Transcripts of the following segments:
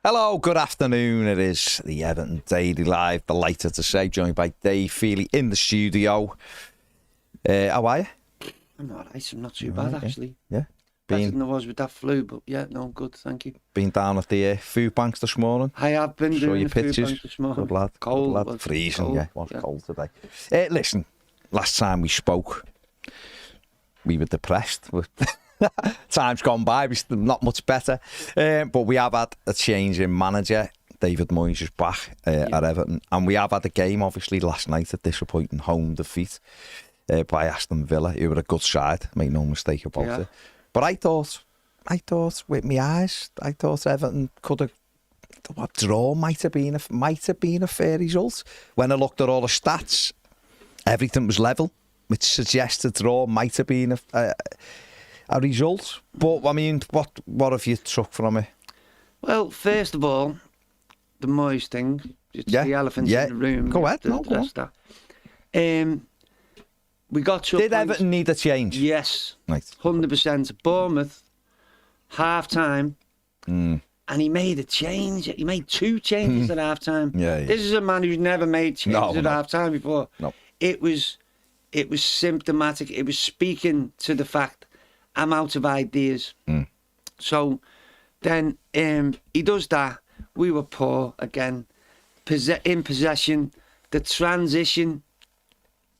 Hello, good afternoon. It is the Everton Daily Live. Delighted to say, joined by Dave Feely in the studio. How are you? I'm all right. I'm not too bad, actually. Yeah. Better than I was with that flu, but yeah, no, I'm good, thank you. Been down at the food banks this morning? I have been Saw doing your the food pictures. bank this morning. Good lad. Cold. Good lad. Freezing, cold, yeah. It was cold today. Listen, last time we spoke, we were depressed. Time's gone by, we're still not much better. But we have had a change in manager. David Moyes is back at Everton. And we have had a game, obviously, last night, a disappointing home defeat by Aston Villa, who were a good side, make no mistake about it. But I thought with my eyes, I thought Everton could have, what draw might have been a fair result. When I looked at all the stats, everything was level, which suggests a draw might have been a result. But I mean, what have you took from it? Well, first of all, the Moyes thing. It's the elephant in the room. Go ahead. Go on. We got to. Did Everton need a change? Yes, right. 100%. Bournemouth, half time, and he made a change. He made two changes at half time. Yeah. This is a man who's never made changes at half time before. No. It was symptomatic. It was speaking to the fact I'm out of ideas. So then he does that. We were poor again. In possession, the transition.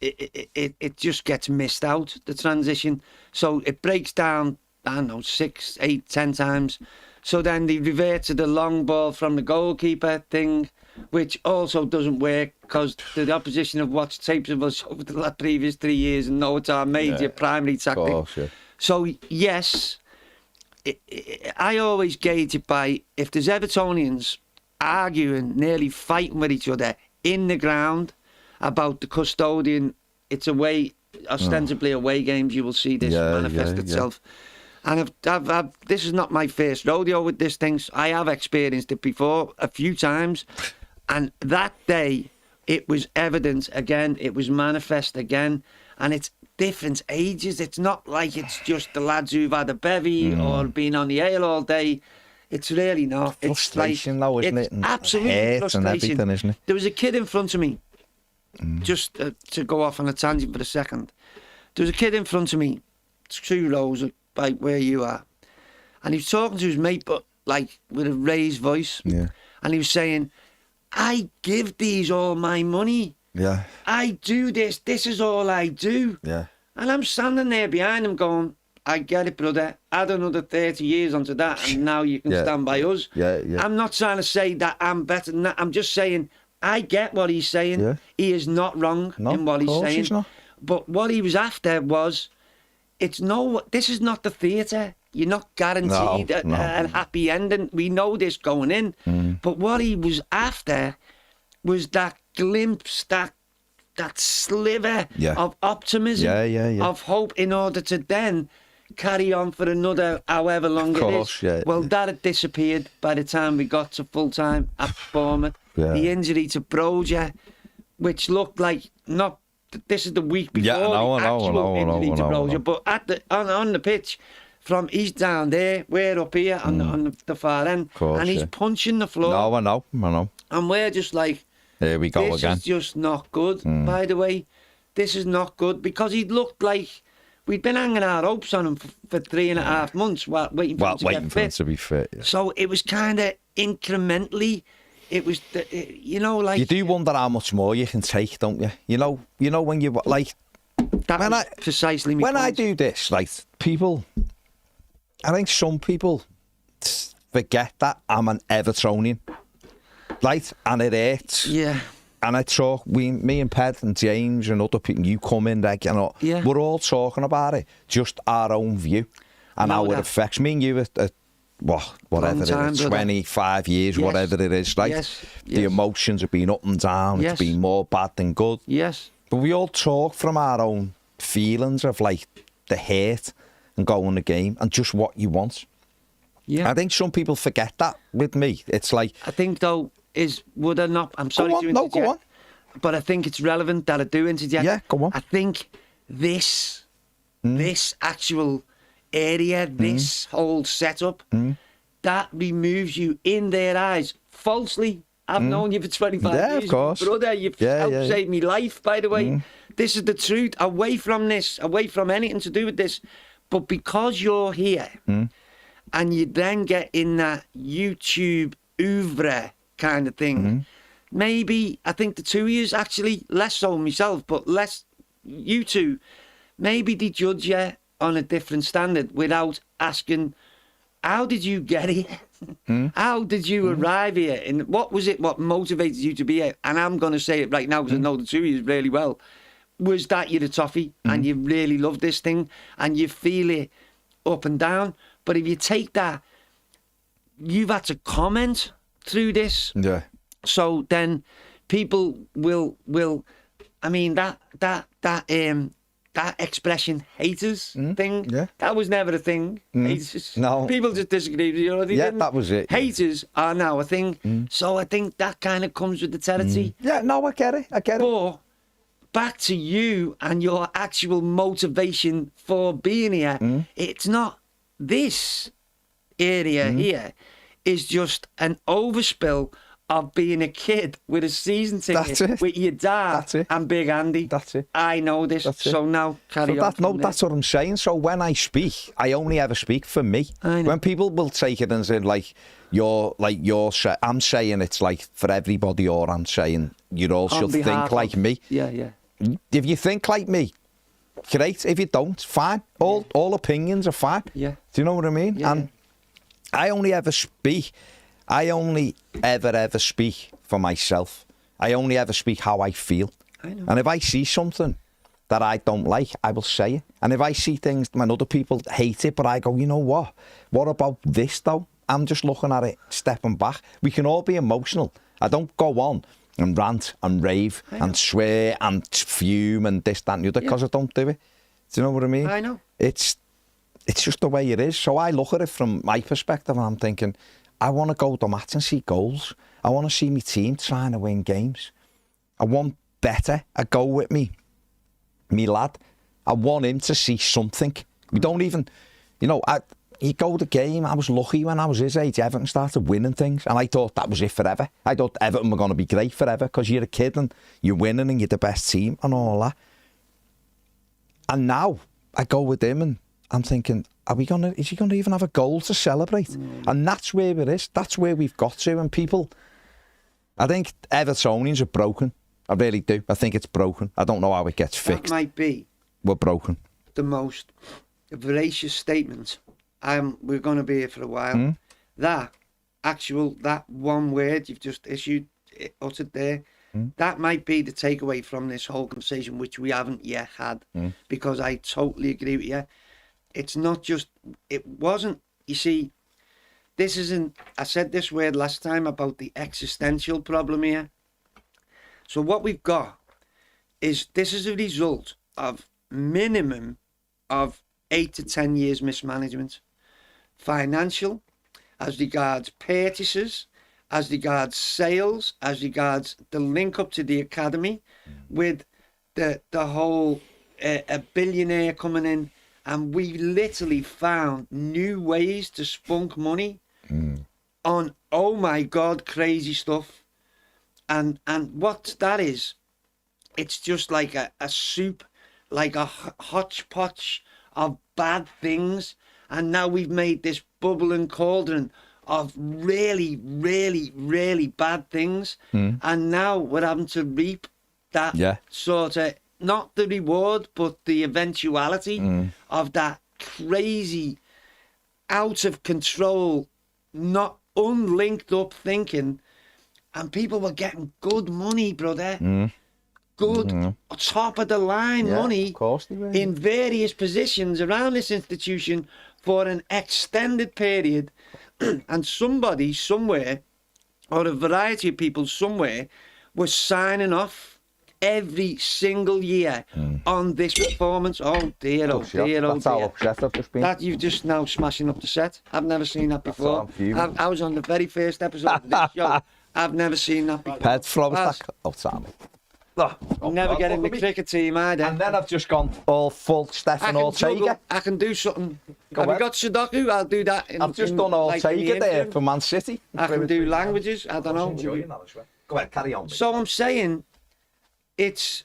It just gets missed out, the transition. So it breaks down, I don't know, 6, 8, 10 times. So then they revert to the long ball from the goalkeeper thing, which also doesn't work because the opposition have watched tapes of us over the previous 3 years and know it's our major primary tactic. Course, yeah. So, yes, I always gauge it by if there's Evertonians arguing, nearly fighting with each other in the ground about the custodian, it's ostensibly away games, you will see this manifest itself. And this is not my first rodeo with this thing. I have experienced it before a few times. And that day, it was evident again, it was manifest again. And it's different ages. It's not like it's just the lads who've had a bevy or been on the ale all day. It's really not. Frustration, though, isn't it? And absolutely frustration. And everything, isn't it? There was a kid in front of me. Just to go off on a tangent for a second. There was a kid in front of me, 2 rows by where you are. And he was talking to his mate, but like with a raised voice. Yeah. And he was saying, I give these all my money. Yeah. I do this. This is all I do. Yeah. And I'm standing there behind him going, I get it, brother. Add another 30 years onto that and now you can stand by us. Yeah. I'm not trying to say that I'm better than that. I'm just saying I get what he's saying. Yeah. He is not wrong in what he's saying. He's not. But what he was after was, this is not the theatre. You're not guaranteed a happy ending. We know this going in. But what he was after was that glimpse, that sliver of optimism, of hope in order to then carry on for another however long it is. That had disappeared by the time we got to full time at Bournemouth. The injury to Broja, which looked like this is the week before the actual injury to Broja, but on the pitch, he's down there, we're up here on the far end, and he's punching the floor. I know. And we're just like, here we go again. This is just not good. By the way, this is not good because he looked like we'd been hanging our hopes on him for 3.5 months waiting for him to be fit. Yeah. So it was kind of incrementally. It was, like... You do wonder how much more you can take, don't you? You know when you, like... Precisely when I do this, like, people... I think some people forget that I'm an Evertonian. Right? And it hurts. Yeah. And I talk, me and Ped and James and other people, you come in, like, we're all talking about it. Just our own view. And how it affects me and you whatever it is, 25 years, whatever it is, right? The emotions have been up and down. It's been more bad than good. Yes. But we all talk from our own feelings of like the hate and going the game and just what you want. Yeah. I think some people forget that with me. It's like... I think, though, would I not... I'm sorry to interject. No, go on. But I think it's relevant that I do interject. Yeah, go on. I think this actual area, this whole setup, that removes you in their eyes falsely. I've known you for 25 years. Of course. Brother, you've helped save me life, by the way. This is the truth. Away from this, away from anything to do with this. But because you're here, and you then get in that YouTube oeuvre kind of thing, maybe, I think the two of you, actually, less so myself, but less you two, maybe they judge you on a different standard without asking, how did you get here? How did you arrive here? And what was it, what motivated you to be here? And I'm going to say it right now because I know the two of you really well. Was that you're a Toffee and you really love this thing and you feel it up and down? But if you take that, you've had to comment through this. Yeah. So then people will I mean, that expression haters thing, that was never a thing. Haters. No. People just disagreed, you know. Yeah, that was it. Haters are now a thing. So I think that kind of comes with the territory. Yeah, no, I get it. But back to you and your actual motivation for being here. It's not this area here is just an overspill of being a kid with a season ticket with your dad and Big Andy. That's it. I know this. So now carry on. That's what I'm saying. So when I speak, I only ever speak for me. When people will take it and say I'm saying it's like for everybody, or I'm saying you all should think like me. Yeah. If you think like me, great. If you don't, fine. All opinions are fine. Yeah. Do you know what I mean? Yeah. And I only ever speak for myself. I only ever speak how I feel. I know. And if I see something that I don't like, I will say it. And if I see things when other people hate it, but I go, you know what? What about this though? I'm just looking at it, stepping back. We can all be emotional. I don't go on and rant and rave and swear and fume and this, that and the other because I don't do it. Do you know what I mean? I know. It's just the way it is. So I look at it from my perspective and I'm thinking, I want to go to the match and see goals. I want to see my team trying to win games. I want better. I go with me lad. I want him to see something. We don't even, you go to the game. I was lucky when I was his age. Everton started winning things and I thought that was it forever. I thought Everton were going to be great forever because you're a kid and you're winning and you're the best team and all that. And now I go with him and I'm thinking, is he going to even have a goal to celebrate? And that's where it is. That's where we've got to. And people, I think Evertonians are broken. I really do. I think it's broken. I don't know how it gets fixed. That might be. We're broken. The most voracious statement. We're going to be here for a while. That one word you've just uttered there, that might be the takeaway from this whole conversation, which we haven't yet had, because I totally agree with you. It's not just, it wasn't, you see, this isn't, I said this word last time about the existential problem here. So what we've got is, this is a result of minimum of 8 to 10 years mismanagement. Financial, as regards purchases, as regards sales, as regards the link up to the academy, with the whole a billionaire coming in, and we literally found new ways to spunk money on, oh my God, crazy stuff. And what that is, it's just like a soup, like a hodgepodge of bad things. And now we've made this bubbling cauldron of really, really, really bad things. And now we're having to reap that sort of, not the reward, but the eventuality of that crazy, out of control, not unlinked up thinking. And people were getting good money, brother. Good, top of the line money, of course they were, in various positions around this institution for an extended period. And somebody somewhere, or a variety of people somewhere, was signing off every single year on this performance. Oh dear, oh dear, oh dear. That's how upset I've just been. That you've just now smashing up the set. I've never seen that before. I was on the very first episode of this show. I've never seen that before. Ped, throw us back. Oh, Sam. Never get in the cricket team either. And then I've just gone all full Stefan Ortega. I can do something. Have you got Sudoku? I'll do that. I've just done Ortega there for Man City. I can do languages. I don't know. Enjoying that as well. Go ahead, carry on. So I'm saying, it's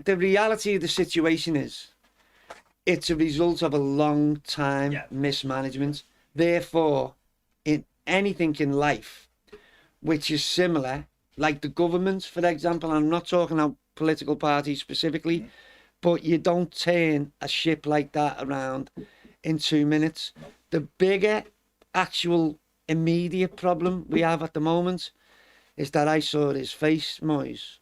the reality of the situation is, it's a result of a long time mismanagement. Therefore, in anything in life, which is similar, like the government, for example, I'm not talking about political parties specifically, but you don't turn a ship like that around in 2 minutes. The bigger actual immediate problem we have at the moment is that I saw his face, Moyes,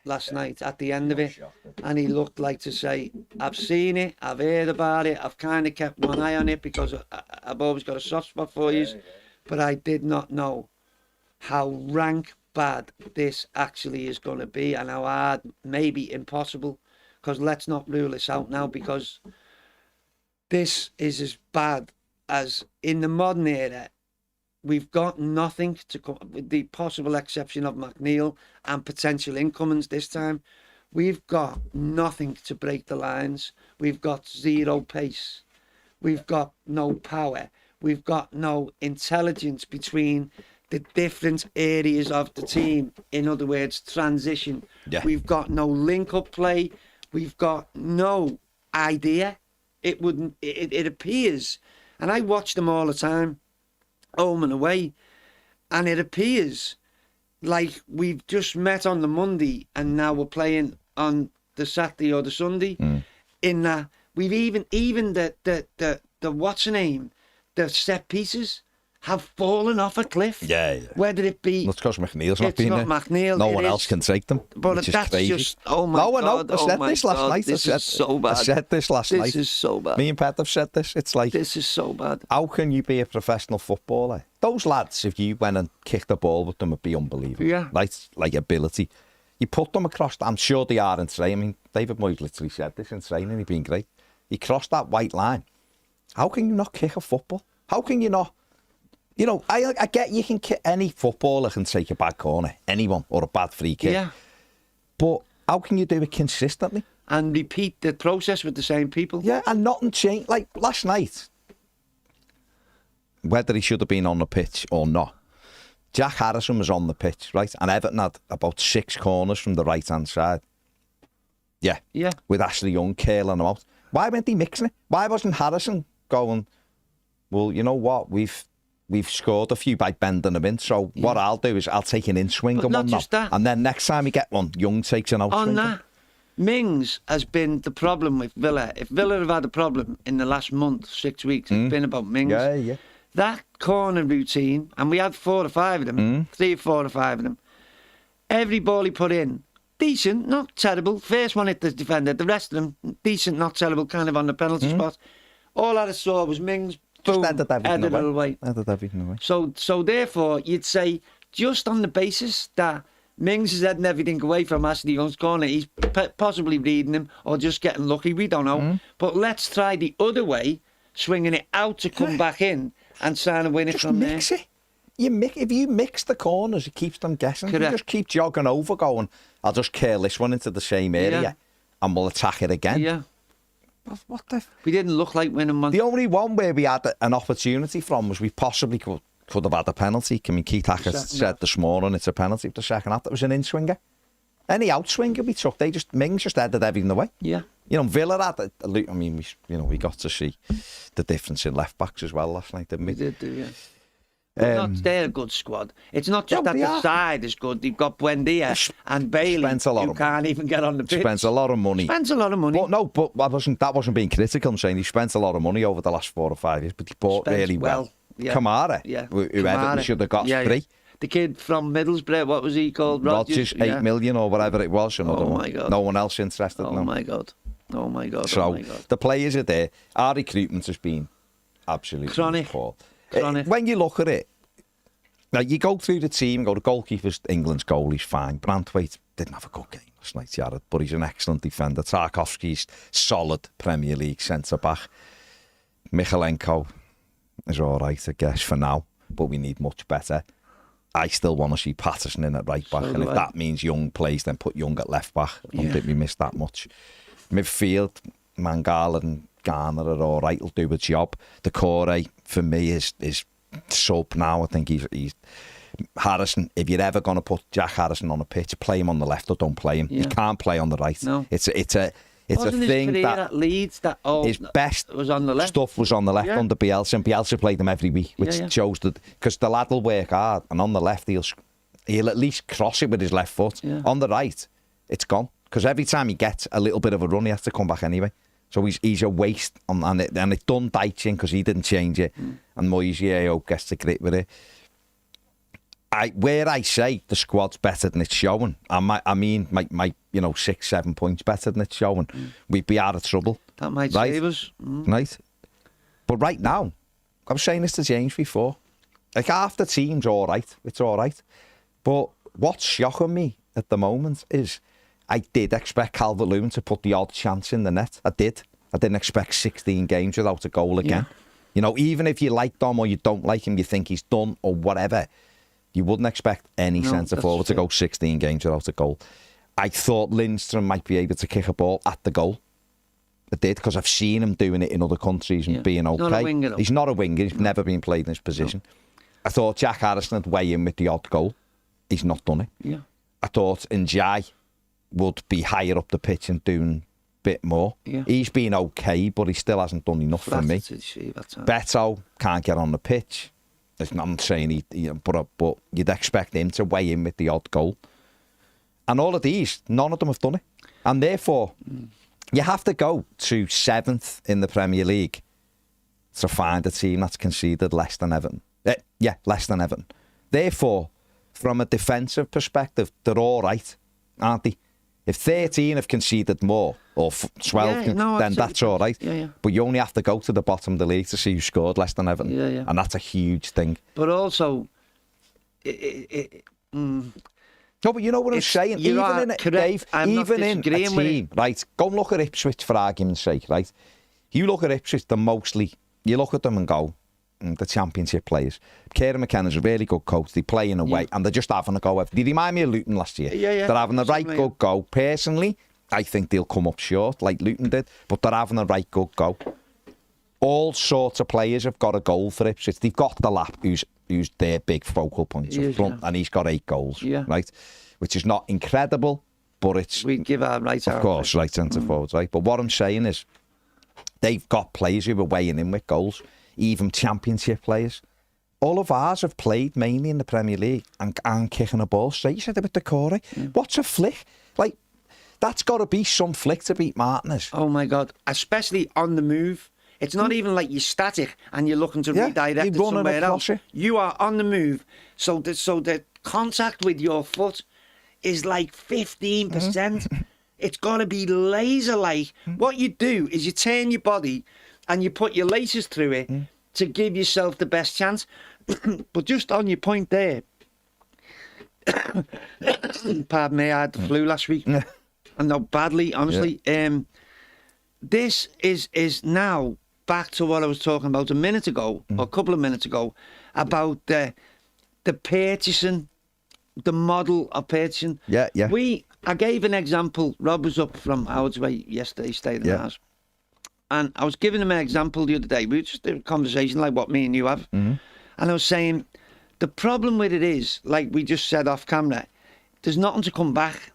last night at the end of it, and he looked like to say, I've seen it, I've heard about it, I've kind of kept one eye on it because I've always got a soft spot for you, but I did not know how rank bad this actually is going to be, and how hard, maybe impossible, because let's not rule this out now, because this is as bad as in the modern era. We've got nothing to come, with the possible exception of McNeil and potential incomings this time. We've got nothing to break the lines. We've got zero pace. We've got no power. We've got no intelligence between the different areas of the team. In other words, transition. Yeah. We've got no link-up play. We've got no idea. It appears, and I watch them all the time, home and away, and it appears like we've just met on the Monday and now we're playing on the Saturday or the Sunday. In that we've even the what's the name, the set pieces have fallen off a cliff. Yeah. Whether it be... That's because McNeil's not been there. It's not McNeil. No one else can take them, but that's crazy. Just... Oh, my God. I said this last night. This is so bad. I said this last night. This is so bad. Me and Pat have said this. It's like... This is so bad. How can you be a professional footballer? Those lads, if you went and kicked the ball with them, would be unbelievable. Yeah. Like ability. You put them across... I'm sure they are in training. I mean, David Moyes literally said this in training. He's been great. He crossed that white line. How can you not kick a football? How can you not... You know, I get you can kick, any footballer can take a bad corner, anyone, or a bad free kick. Yeah. But how can you do it consistently? And repeat the process with the same people. Yeah, and nothing changed. Like last night, whether he should have been on the pitch or not, Jack Harrison was on the pitch, right? And Everton had about 6 corners from the right-hand side. Yeah. Yeah. With Ashley Young curling them out. Why weren't he mixing it? Why wasn't Harrison going, well, you know what, we've scored a few by bending them in, so what I'll do is I'll take an in-swing and one just that. And then next time you get one, Young takes an out-swing. On that, Mings has been the problem with Villa. If Villa have had a problem in the last month, 6 weeks, it's been about Mings. Yeah. That corner routine, and we had 4 or 5 of them, 3 or 4 or 5 of them. Every ball he put in, decent, not terrible. First one hit the defender, the rest of them, decent, not terrible, kind of on the penalty spot. All I saw was Mings, boom, headed everything away. Headed everything away. So therefore, you'd say, just on the basis that Mings is heading everything away from Ashley Young's corner, he's possibly reading him or just getting lucky, we don't know. But let's try the other way, swinging it out to come back in and trying to win it from there. Just mix it. If you mix the corners, it keeps them guessing. Correct. You just keep jogging over, going, I'll just curl this one into the same area and we'll attack it again. Yeah. What the... We didn't look like winning one. The only one where we had an opportunity from was we possibly could have had a penalty. I mean, Keith Hackett said this morning it's a penalty for the second half. That was an in-swinger. Any outswinger we took, Mings just headed everything away. Yeah. You know, Villa had, I mean, we got to see the difference in left-backs as well last night, didn't we? We did do, yeah. They're a good squad. It's not just that the side is good. They've got Buendia and Bailey who can't even get on the pitch. Spends a lot of money. But that wasn't being critical. I'm saying he spent a lot of money over the last 4 or 5 years, but he bought really well. Yeah. Kamara, who Everton should have got free. The kid from Middlesbrough, what was he called? Rodgers, 8 million or whatever it was. My God. No one else interested. Oh my God. So the players are there. Our recruitment has been absolutely poor. When you look at it, now you go through the team, the goalkeeper's England's goal, he's fine. Branthwaite didn't have a good game last night, Jared, but he's an excellent defender. Tarkovsky's solid Premier League centre-back. Michalenko is all right, I guess, for now, but we need much better. I still want to see Patterson in at right back, and if that means Young plays, then put Young at left back. I don't think we missed that much. Midfield, Mangala and Garner are all right. Will do a job. The core for me is sub now. I think he's Harrison. If you're ever going to put Jack Harrison on a pitch, play him on the left or don't play him. You can't play on the right. No. It's a Wasn't thing his that at Leeds that his best was on the left. Stuff was on the left under Bielsa, and Bielsa played them every week, which shows that because the lad will work hard, and on the left he'll at least cross it with his left foot. Yeah. On the right, it's gone because every time he gets a little bit of a run, he has to come back anyway. So he's a waste, and it done Dyche because he didn't change it, and Moyes gets to grip with it. Where I say the squad's better than it's showing, I mean, 6-7 points better than it's showing, we'd be out of trouble. That might save us. Right? But right now, I was saying this to James before, like half the team's all right, it's all right. But what's shocking me at the moment is I did expect Calvert-Lewin to put the odd chance in the net. I did. I didn't expect 16 games without a goal again. Yeah. Even if you like Dom or you don't like him, you think he's done or whatever, you wouldn't expect any centre-forward to go 16 games without a goal. I thought Lindstrom might be able to kick a ball at the goal. I did, because I've seen him doing it in other countries and being okay. Not a winger, he's not a winger. He's never been played in this position. No. I thought Jack Harrison would weigh in with the odd goal. He's not done it. Yeah. I thought Njai would be higher up the pitch and doing a bit more. Yeah. He's been okay, but he still hasn't done enough for me. Beto can't get on the pitch. I'm saying but you'd expect him to weigh in with the odd goal. And all of these, none of them have done it. And therefore, you have to go to 7th in the Premier League to find a team that's conceded less than Everton. Less than Everton. Therefore, from a defensive perspective, they're all right, aren't they? If 13 have conceded more, or 12, then that's all right. Yeah, yeah. But you only have to go to the bottom of the league to see who scored less than Everton. Yeah, yeah. And that's a huge thing. But also, no, but you know what I'm saying? Even in a team, right? Go and look at Ipswich for argument's sake, right? You look at Ipswich, you look at them and go, the Championship players. Kieran McKenna's a really good coach. They play in a way, and they're just having a go. They remind me of Luton last year. Yeah. They're having a right good go. Personally, I think they'll come up short, like Luton did, but they're having a right good go. All sorts of players have got a goal for Ipswich. They've got the lap, who's their big focal point up front, and he's got 8 goals, right? Which is not incredible, but it's... We give our right Of course, right centre forwards, right? But what I'm saying is, they've got players who are weighing in with goals, even Championship players. All of ours have played mainly in the Premier League and kicking a ball straight. You said it with the Corey. What's a flick? Like, that's got to be some flick to beat Martinez. Oh my God, especially on the move. It's not even like you're static and you're looking to redirect it somewhere else. You are on the move. So the contact with your foot is like 15%. It's got to be laser-like. What you do is you turn your body and you put your laces through it to give yourself the best chance. But just on your point there, pardon me, I had the flu last week. I know badly, honestly. This is now back to what I was talking about a minute ago, or a couple of minutes ago, about the purchasing, the model of purchasing. Yeah. I gave an example. Rob was up from Howard's Way yesterday, stayed in the house. And I was giving him an example the other day. We were just having a conversation like what me and you have. And I was saying, the problem with it is, like we just said off camera, there's nothing to come back.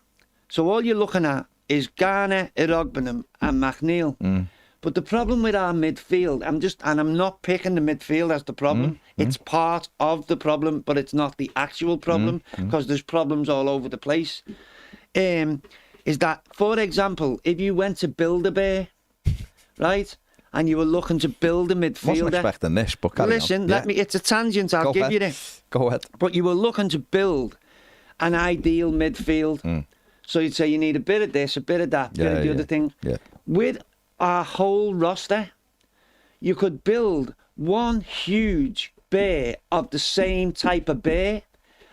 So all you're looking at is Garner, Irogbenham and McNeil. But the problem with our midfield, I'm not picking the midfield as the problem. It's part of the problem, but it's not the actual problem, because there's problems all over the place. Is that, for example, if you went to Build-A-Bear, right, and you were looking to build a midfielder. Wasn't expecting this, but listen, it's a tangent, I'll give you this. Go ahead. But you were looking to build an ideal midfield. So you'd say you need a bit of this, a bit of that, a bit of the other thing. Yeah. With our whole roster, you could build one huge bear of the same type of bear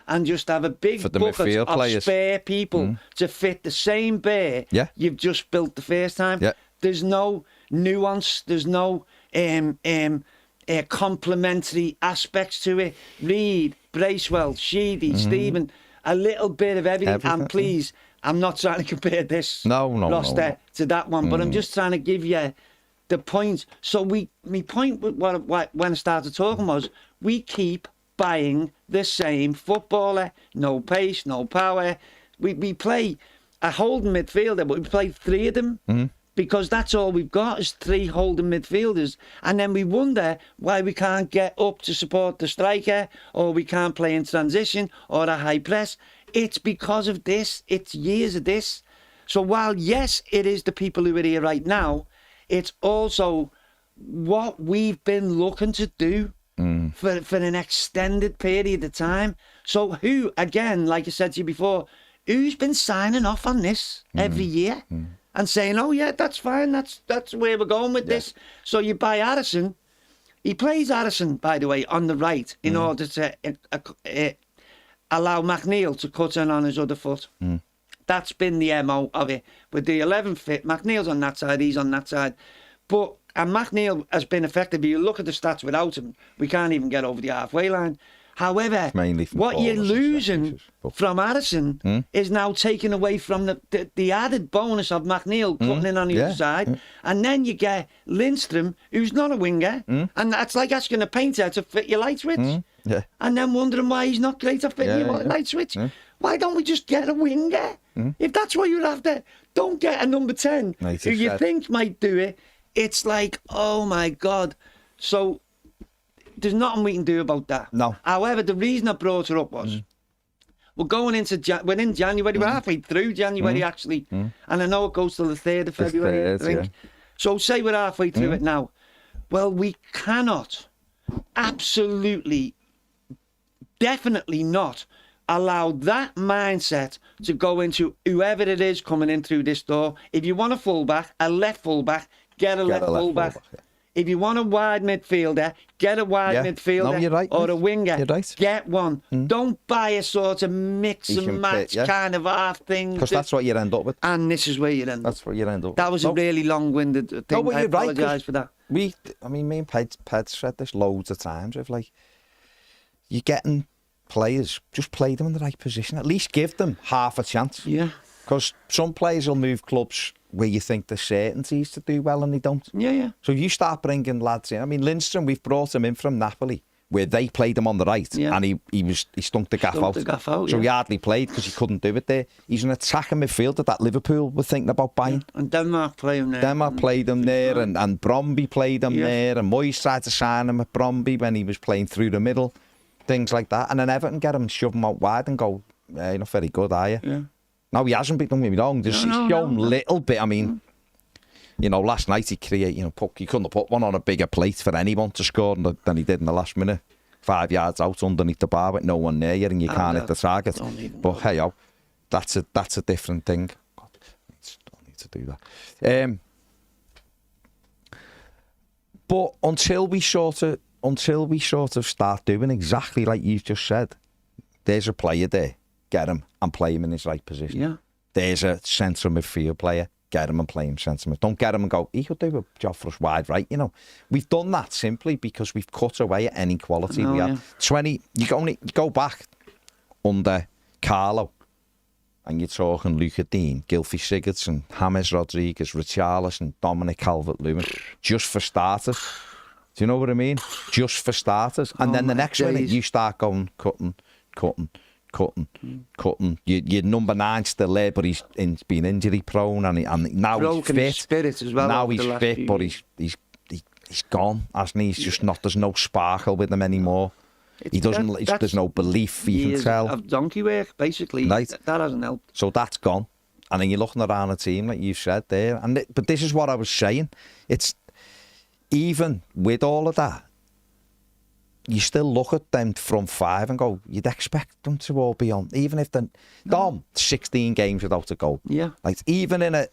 and just have a big bucket of spare people to fit the same bear you've just built the first time. Yeah. There's no nuance. There's no complementary aspects to it. Reed, Bracewell, Sheedy, Stephen, a little bit of everything. And please, I'm not trying to compare this roster to that one, but I'm just trying to give you the point. So my point with when I started talking was, we keep buying the same footballer. No pace, no power. We play a holding midfielder, but we play 3 of them. Because that's all we've got is 3 holding midfielders. And then we wonder why we can't get up to support the striker, or we can't play in transition or a high press. It's because of this. It's years of this. So while, yes, it is the people who are here right now, it's also what we've been looking to do for an extended period of time. So who, again, like I said to you before, who's been signing off on this every year? And saying, oh, yeah, that's fine. That's where we're going with this. So you buy Addison. He plays Addison, by the way, on the right in order to allow McNeil to cut in on his other foot. That's been the MO of it. With the 11 fit, McNeil's on that side, he's on that side. And McNeil has been effective. If you look at the stats without him, we can't even get over the halfway line. However, what you're losing from Addison is now taken away from the added bonus of McNeil cutting in on the other side. And then you get Lindstrom, who's not a winger, and that's like asking a painter to fit your light switch. And then wondering why he's not great at fitting your light switch. Why don't we just get a winger? If that's what you're after, don't get a number 10 who you think might do it. It's like, oh my God. So there's nothing we can do about that. No. However, the reason I brought it up was we're going into we're in January. We're halfway through January actually, and I know it goes till the 3rd of February. I think. So say we're halfway through it now. Well, we cannot, absolutely, definitely not allow that mindset to go into whoever it is coming in through this door. If you want a fullback, a left fullback, get a left fullback. If you want a wide midfielder, get a wide midfielder or a winger. Get one. Don't buy a sort of mix and match kind of half thing. Because that's what you end up with. And this is where you end up. That's what you end up with. That was a really long-winded thing. No, but I apologise for that. Me and Ped said this loads of times. Of like, you're getting players, just play them in the right position. At least give them half a chance. Yeah. Because some players will move clubs where you think there's certainties to do well and they don't. So if you start bringing lads in, I mean, Lindstrom, we've brought him in from Napoli, where they played him on the right, and he stunk the gaff out. So he hardly played because he couldn't do it there. He's an attacking midfielder that Liverpool were thinking about buying. And Denmark played him there. Denmark played him there, and Bromby played him there, and Moyes tried to sign him at Bromby when he was playing through the middle, things like that. And then Everton get him, shove him out wide and go, you're not very good, are you? No, he hasn't been, don't get me wrong. He's shown a little bit. I mean, you know, last night he created, he couldn't have put one on a bigger plate for anyone to score than he did in the last minute. 5 yards out underneath the bar with no one near you, and you can't hit the target. But hey, that's a different thing. God, don't need to do that. But until we sort of start doing exactly like you've just said, there's a player there. Get him and play him in his right position. There's a central midfield player. Get him and play him central midfield. Don't get him and go, he could do a job for us wide right. We've done that simply because we've cut away at any quality we had. 20. You go back under Carlo, and you're talking Luca Dean, Gylfi Sigurdsson, James Rodriguez, Richarlison, Dominic Calvert-Lewin, just for starters. Do you know what I mean? Just for starters. And then the next minute you start going cutting. Your number 9 still there, but he's been injury prone, and now he's fit. His spirit as well. Now he's fit, but he's gone, hasn't he? He's just not. There's no sparkle with him anymore. There's no belief. You can tell. Of donkey work, basically. Right. That hasn't helped. So that's gone, and then you're looking around a team like you've said there, but this is what I was saying. It's even with all of that, you still look at them from 5 and go, you'd expect them to all be on, even if they're 16 games without a goal. Like, even in a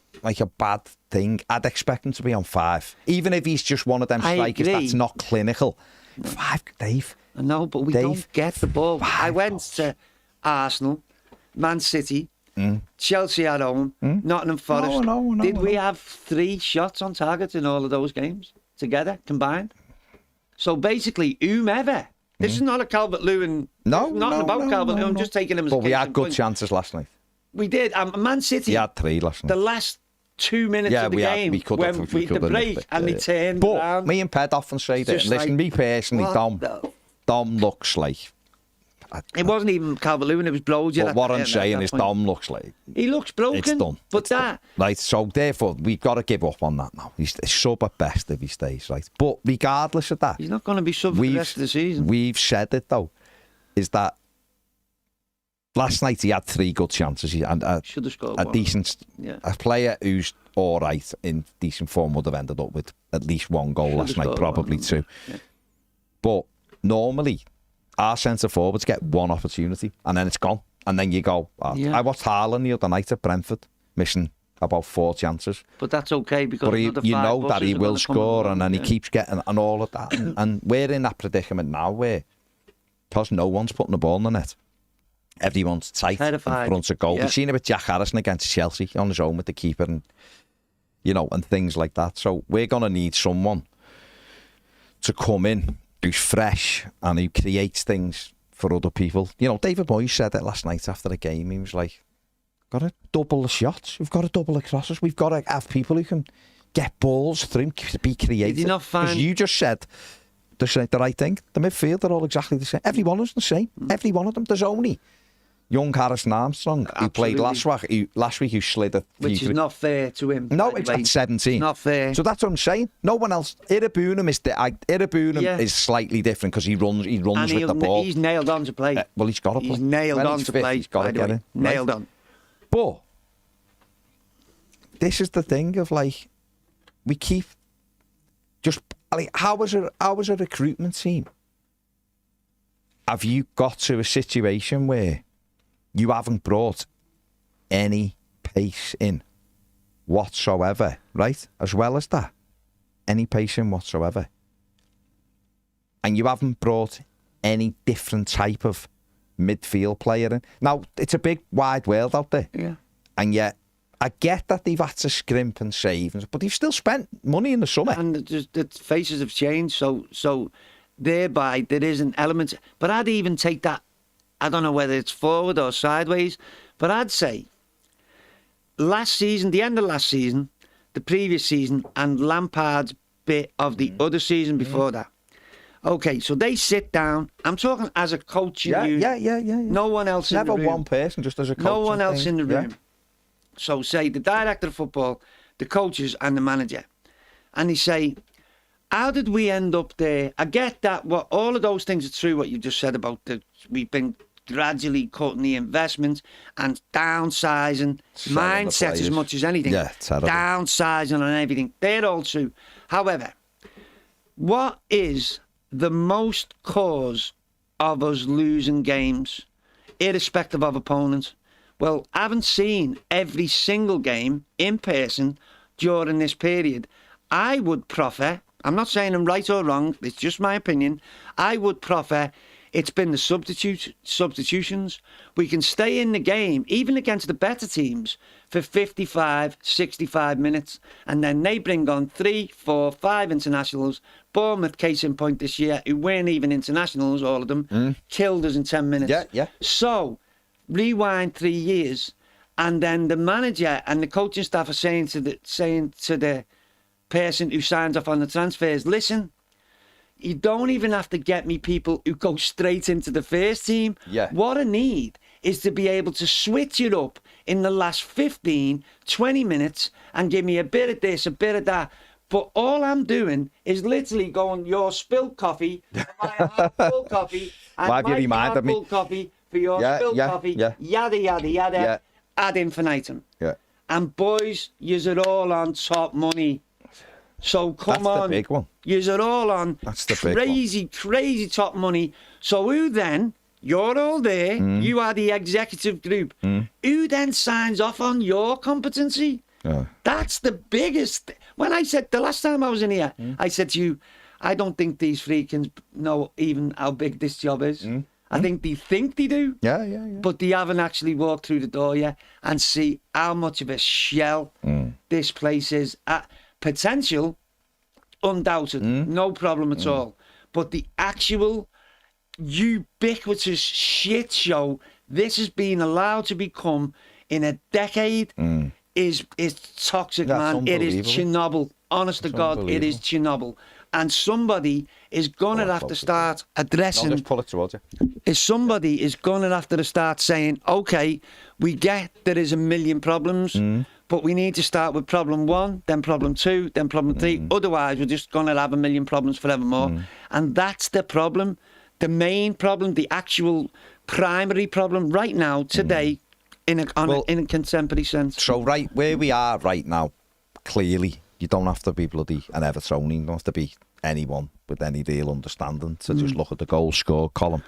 bad thing, I'd expect him to be on 5. Even if he's just one of them strikers that's not clinical. 5, Dave. I know, but we don't get the ball. I went to Arsenal, Man City, Chelsea at home, Nottingham Forest. Did we have 3 shots on target in all of those games together, combined? So basically, whomever. This is not a Calvert-Lewin. Nothing about Calvert-Lewin. I'm just taking him as a But we case had in good point. chances last night. We did. Man City. We had 3 last night. The last 2 minutes of the game. We could have. The break and they turned but around. me and Ped often say that. Just Listen, like, me personally, Dom looks like. It wasn't even Calvert-Lewin, it was Broja. But what I'm saying is Dom looks like. He looks broken. It's done. But it's done. Right, so therefore, we've got to give up on that now. He's sub at best if he stays, right? But regardless of that. He's not going to be sub for the rest of the season. We've said it, though, is that last night he had 3 good chances. And should have scored a one. Decent, a player who's all right in decent form would have ended up with at least 1 goal last night, probably 2. Yeah. But normally, our centre forwards get 1 opportunity and then it's gone. And then you go, I watched Haaland the other night at Brentford, missing about 4 chances. But that's okay because you know that he will score and then he keeps getting and all of that. And we're in that predicament now where, because no one's putting the ball in the net, everyone's tight in front of goal. We've seen it with Jack Harrison against Chelsea on his own with the keeper and, and things like that. So we're going to need someone to come in who's fresh and who creates things for other people. David Moyes said it last night after the game. He was like, got to double the shots. We've got to double the crosses. We've got to have people who can get balls through, be creative. Did you not find... Because you just said the right thing. The midfield are all exactly the same. Every one is the same. Every one of them. There's only young Harrison Armstrong, who played last week, who slid a few... Which is not fair to him. No, it's at 17. It's not fair. So that's what I'm saying. No one else... Irabunum is slightly different because he runs with the ball. He's nailed on to play. Well, he's got to play. He's nailed on to play. He's got to get in. Nailed on. But this is the thing of we keep just... how is a recruitment team? Have you got to a situation where you haven't brought any pace in whatsoever, right? As well as that, any pace in whatsoever. And you haven't brought any different type of midfield player in. Now, it's a big, wide world out there. Yeah. And yet, I get that they've had to scrimp and save, but they've still spent money in the summer. And the faces have changed, so thereby there is an element. But I'd even take that, I don't know whether it's forward or sideways, but I'd say last season, the end of last season, the previous season, and Lampard's bit of the other season before that. Okay, so they sit down. I'm talking as a coach. Yeah. No one else Never in the room. one person, just as a coach. No one else in the room. Yeah. So say the director of football, the coaches and the manager. And they say, how did we end up there? I get that all of those things are true, what you just said about we've been gradually cutting the investment and downsizing mindset as much as anything. Yeah, terrible. Downsizing and everything. They're all true. However, what is the most cause of us losing games, irrespective of opponents? Well, I haven't seen every single game in person during this period. I would proffer, I'm not saying I'm right or wrong, it's just my opinion, I would proffer it's been the substitutions. We can stay in the game, even against the better teams, for 55, 65 minutes, and then they bring on 3, 4, 5 internationals. Bournemouth, case in point this year, who weren't even internationals, all of them, killed us in 10 minutes. Yeah. So, rewind 3 years, and then the manager and the coaching staff are saying to the person who signs off on the transfers, listen, you don't even have to get me people who go straight into the first team. Yeah. What I need is to be able to switch it up in the last 15, 20 minutes and give me a bit of this, a bit of that. But all I'm doing is literally going, your spilled coffee, my full coffee, and my full coffee for your spilled coffee, yada, yada, ad infinitum. Yeah. And boys, yous are all on top money. So come on. That's the big one. Yous are all on crazy top money. So who then, you're all there, you are the executive group, who then signs off on your competency? That's the biggest. When I said, the last time I was in here, I said to you, I don't think these Friedkins know even how big this job is. I think they do. Yeah. But they haven't actually walked through the door yet and see how much of a shell this place is. Potential, undoubted, no problem at all. but the actual ubiquitous shit show this has been allowed to become in a decade is toxic, man. It is Chernobyl. Honest to God, it is Chernobyl. And somebody is going to have to start addressing... Just pull it towards you. Somebody is going to have to start saying, OK, we get there is a million problems, but we need to start with problem 1, then problem 2, then problem 3. Otherwise, we're just going to have a million problems forevermore. And that's the problem. The main problem, the actual primary problem right now, today, in a contemporary sense. So right where we are right now, clearly, you don't have to be bloody an Evertonian. You don't have to be anyone with any real understanding to just look at the goal scored column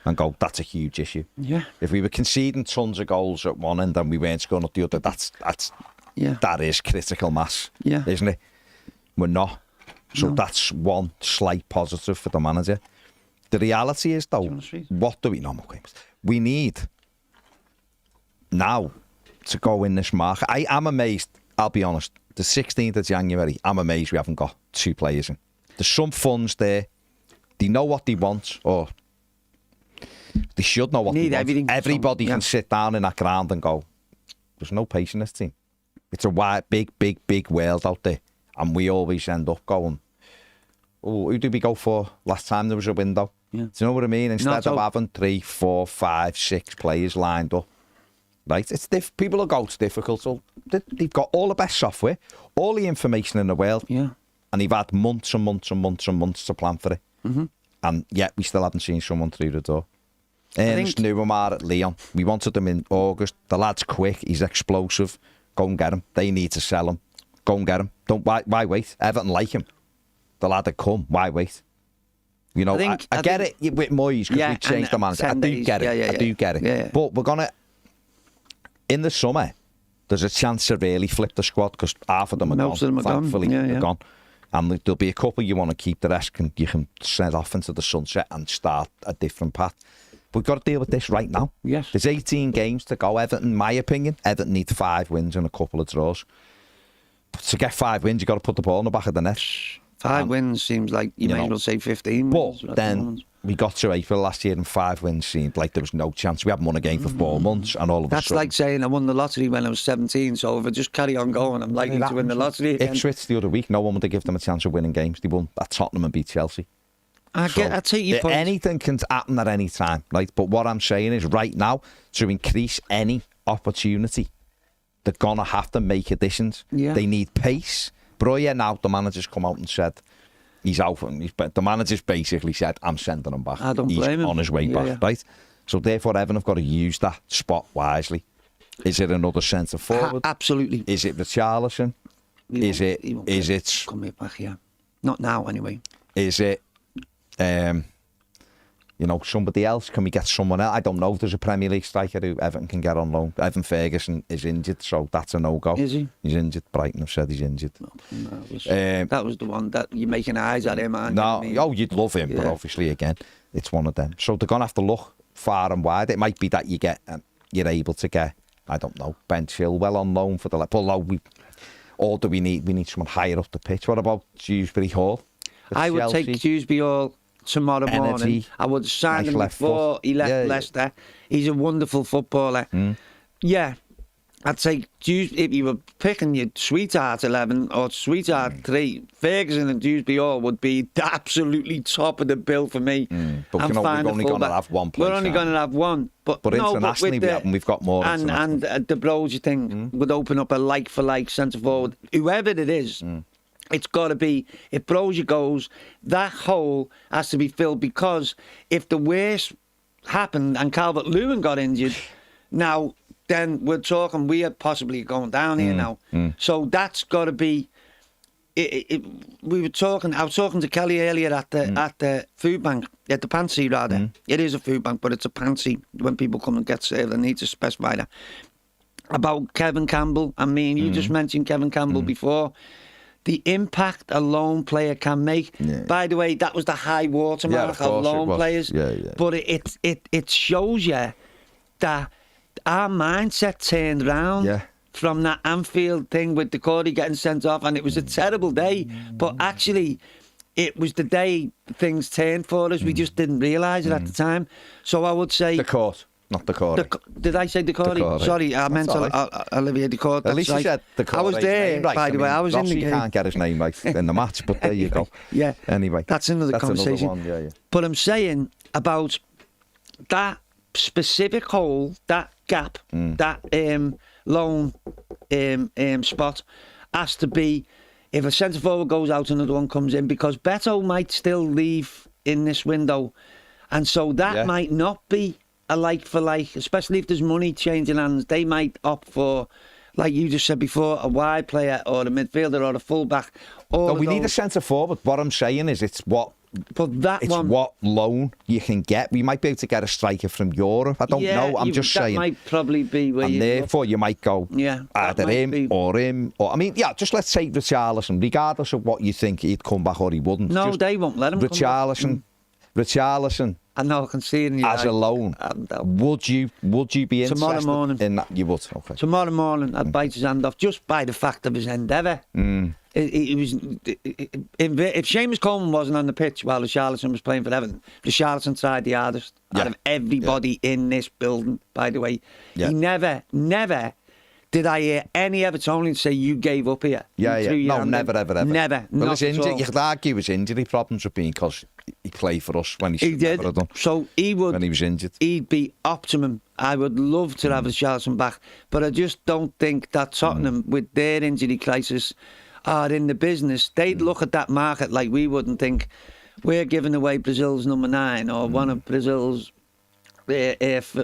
and go, that's a huge issue. Yeah. If we were conceding tons of goals at one end and we weren't scoring at the other, that is critical mass, isn't it? We're not. So that's one slight positive for the manager. The reality is, though, what do we know? We need now to go in this market. I am amazed, I'll be honest, the 16th of January, I'm amazed we haven't got 2 players in. There's some funds there. They know what they want, or they should know what they want. Everybody can sit down in that ground and go, there's no pace in this team. It's a wide, big world out there. And we always end up going, oh, who did we go for last time there was a window? Yeah. Do you know what I mean? Instead of having 3, 4, 5, 6 players lined up. Right, it's people will go, it's difficult. So they've got all the best software, all the information in the world, and they've had months and months and months and months to plan for it. And yet we still haven't seen someone through the door. Ernest Nuamar at Lyon. We wanted him in August. The lad's quick, he's explosive. Go and get him. They need to sell him. Go and get him. Why wait? Everton like him. The lad had come. Why wait? You know, I get it with Moyes because we changed the manager. I do get it. I do get it. Yeah. But we're going to... In the summer, there's a chance to really flip the squad because half of them are Most gone. Of them are Thankfully, gone. they're gone. And there'll be a couple you want to keep. The rest you can set off into the sunset and start a different path. We've got to deal with this right now. Yes. There's 18 games to go. Everton, in my opinion, Everton need 5 wins and a couple of draws. But to get 5 wins, you've got to put the ball in the back of the net. 5 wins seems like you may as well say 15 wins. But then we got to April last year and 5 wins seemed like there was no chance. We haven't won a game for 4 months and all of a sudden... That's like saying I won the lottery when I was 17, so if I just carry on going, I'm likely to win the lottery again. Ipswich the other week, no one would have given them a chance of winning games. They won at Tottenham and beat Chelsea. I take your point. Anything can happen at any time, right? But what I'm saying is right now, to increase any opportunity, they're going to have to make additions. Yeah. They need pace. Broya now, the manager's come out and said... He's out. The manager's basically said, I'm sending him back. I don't blame him. He's on his way back, right? So therefore, Everton have got to use that spot wisely. Is it another centre forward? Absolutely. Is it Richarlison? Is it... Come here back, Not now, anyway. Is it... somebody else? Can we get someone else? I don't know if there's a Premier League striker who Everton can get on loan. Evan Ferguson is injured, so that's a no-go. Is he? He's injured. Brighton have said he's injured. That was the one that you're making eyes at him, man. No, you'd love him, but obviously, again, it's one of them. So they're going to have to look far and wide. It might be that you're able to get, I don't know, Ben Chilwell on loan for the... Or do we need someone higher up the pitch? What about Dewsbury Hall? I would take Dewsbury Hall tomorrow morning. I would have signed him before he left Leicester. He's a wonderful footballer. Yeah, I'd say if you were picking your sweetheart 11 or sweetheart 3, Ferguson and Dewsbury Hall would be absolutely top of the bill for me. But we're only going to have one place. We're only going to have one. But internationally, we've got more. And the Brogy thing would open up a like-for-like centre forward. Whoever it is, it's got to be, if Brogy goes, that hole has to be filled, because if the worst happened and Calvert-Lewin got injured, now... then we're talking, we are possibly going down here now. So that's got to be... I was talking to Kelly earlier at the food bank, at the pantry rather. It is a food bank, but it's a pantry. When people come and get served, I need to specify that. About Kevin Campbell. I mean, you just mentioned Kevin Campbell before. The impact a lone player can make. Yeah. By the way, that was the high watermark of lone players. But it shows you that our mindset turned around from that Anfield thing with the Cordy getting sent off, and it was a terrible day. But actually, it was the day things turned for us. We just didn't realise it at the time. So I would say... The court, not the court. Did I say Decore? Sorry, I meant Olivier Decore. At least you said Decore. I was there, right. By the way. I was Rossi in the game. Can't get his name right in the match, but there you go. Yeah. Anyway. That's another conversation. Another one, yeah. But I'm saying about that specific hole, that gap, that lone spot has to be, if a centre forward goes out, another one comes in, because Beto might still leave in this window, and so that might not be a like for like, especially if there's money changing hands. They might opt for, like you just said before, a wide player or a midfielder or a fullback. No, we need a centre forward. What I'm saying is, it's what loan you can get. We might be able to get a striker from Europe. I don't know. I'm just saying. That might probably be where and therefore you might go either him or him. Or, I mean, just let's say Richarlison, regardless of what you think, he'd come back or he wouldn't. No, they won't let him come back. Richarlison. I know, I can see it in your as a loan. Would you be interested? Tomorrow morning. In that? You would. Okay. Tomorrow morning, I'd bite his hand off just by the fact of his endeavour. It was if Seamus Coleman wasn't on the pitch while Richarlison was playing for Everton, Richarlison tried the hardest out of everybody in this building. By the way, he never did I hear any Evertonian say you gave up here. No, never, ever. Never. Well, you could argue his injury problems would be because he played for us when he did. Never have done. So he would. When he was injured, he'd be optimum. I would love to have Richarlison back, but I just don't think that Tottenham, with their injury crisis, are in the business. They'd look at that market like we wouldn't think we're giving away Brazil's number 9 or one of Brazil's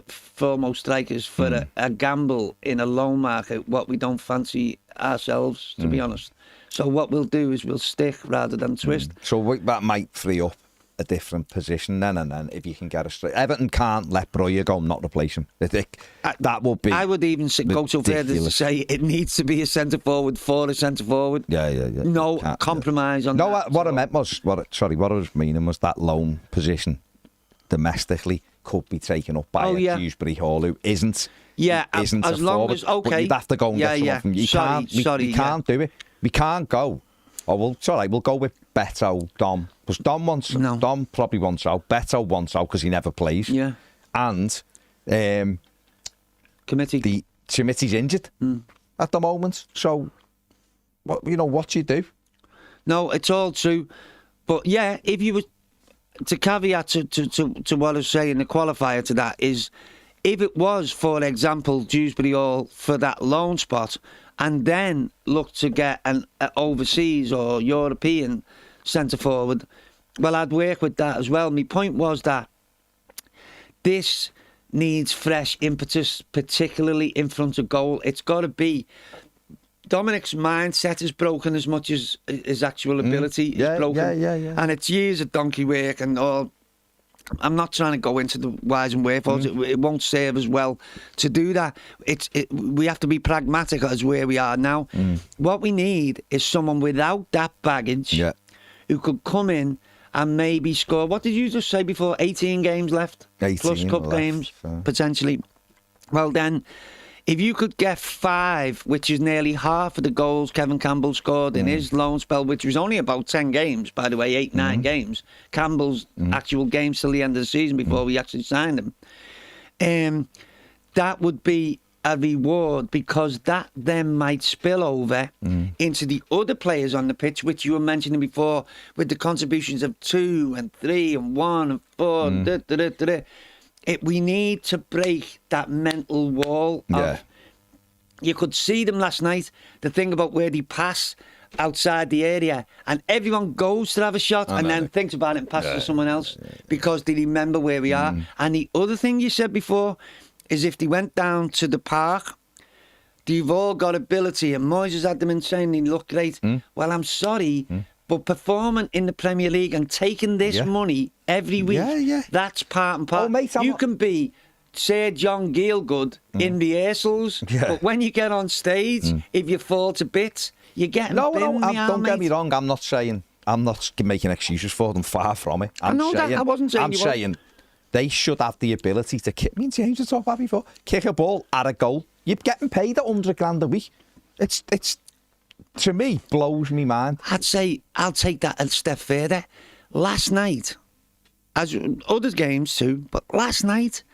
foremost strikers for a gamble in a loan market, what we don't fancy ourselves, to be honest. So what we'll do is we'll stick rather than twist. So that might free up a different position then, and then if you can get a straight, Everton can't let Breuer go and not replace him. That would be. I would even go so far as to say it needs to be a centre forward for a centre forward. Yeah. No compromise on. No, that. What I meant was what I was meaning was that loan position domestically could be taken up by a Dewsbury Hall who isn't. Yeah, isn't as long as But you'd have to go and get someone from. You can't do it. We can't go. Oh well, it's all right. We'll go with Beto, Dom, because Dom probably wants out. Beto wants out because he never plays. Yeah, and committee. Committee's injured at the moment. So, what do you do? No, it's all true. But yeah, if you were to caveat to what I was saying, the qualifier to that is, if it was, for example, Dewsbury Hall for that loan spot, and then look to get an overseas or European centre forward, well, I'd work with that as well. My point was that this needs fresh impetus, particularly in front of goal. It's got to be. Dominic's mindset is broken as much as his actual ability is broken. Yeah. And it's years of donkey work and all. I'm not trying to go into the whys and wherefores. It won't serve us well to do that. We have to be pragmatic as where we are now. What we need is someone without that baggage who could come in and maybe score. What did you just say before? 18 games left? 18 plus cup games, potentially. Well, then, if you could get 5, which is nearly half of the goals Kevin Campbell scored in his loan spell, which was only about 10 games, by the way, 8-9 games, Campbell's actual games till the end of the season before we actually signed him, that would be a reward, because that then might spill over into the other players on the pitch, which you were mentioning before, with the contributions of 2 and 3 and 1 and 4. We need to break that mental wall. You could see them last night, the thing about where they pass outside the area and everyone goes to have a shot and then thinks about it and passes to someone else because they remember where we are. And the other thing you said before is, if they went down to the park, they've all got ability, and Moyes has had them insane, they look great. Well, I'm sorry, but performing in the Premier League and taking this money every week, that's part and part. You can be Sir John Gielgud in rehearsals, but when you get on stage, if you fall to bits, you're getting don't get me wrong. I'm not making excuses for them. Far from it. I wasn't saying. I'm saying they should have the ability to kick. Me and James have talked about before. Kick a ball at a goal. You're getting paid $100,000 a week. It's to me, blows me mind. I'd say I'll take that a step further. Last night, as other games too, but last night,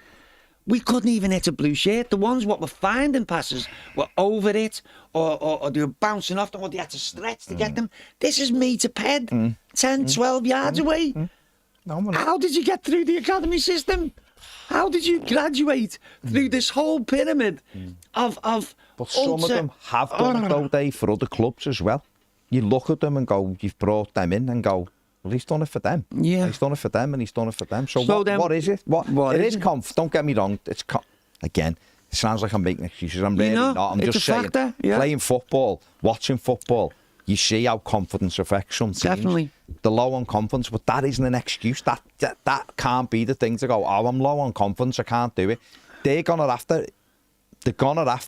we couldn't even hit a blue shirt. The ones what were finding passes were over it, or they were bouncing off them, or they had to stretch to get them. This is me to ped, 10, 12 yards away. No, how did you get through the academy system? How did you graduate through this whole pyramid of But some of them have done it, though, Dave, for other clubs as well. You look at them and go, you've brought them in and go, well, he's done it for them. Yeah. He's done it for them and he's done it for them. So what is it? What it is is conf. Don't get me wrong. It's again, it sounds like I'm making excuses. I'm really not. I'm it's just a saying, factor, yeah. Playing football, watching football, you see how confidence affects some teams. Definitely. The low on confidence, but that isn't an excuse. That can't be the thing to go, oh, I'm low on confidence, I can't do it. They're gonna have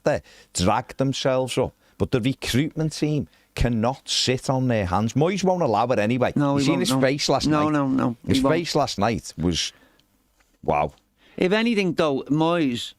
to drag themselves up. But the recruitment team cannot sit on their hands. Moyes won't allow it anyway. No, you seen his face last night? No. His face last night was, wow. If anything, though, Moyes,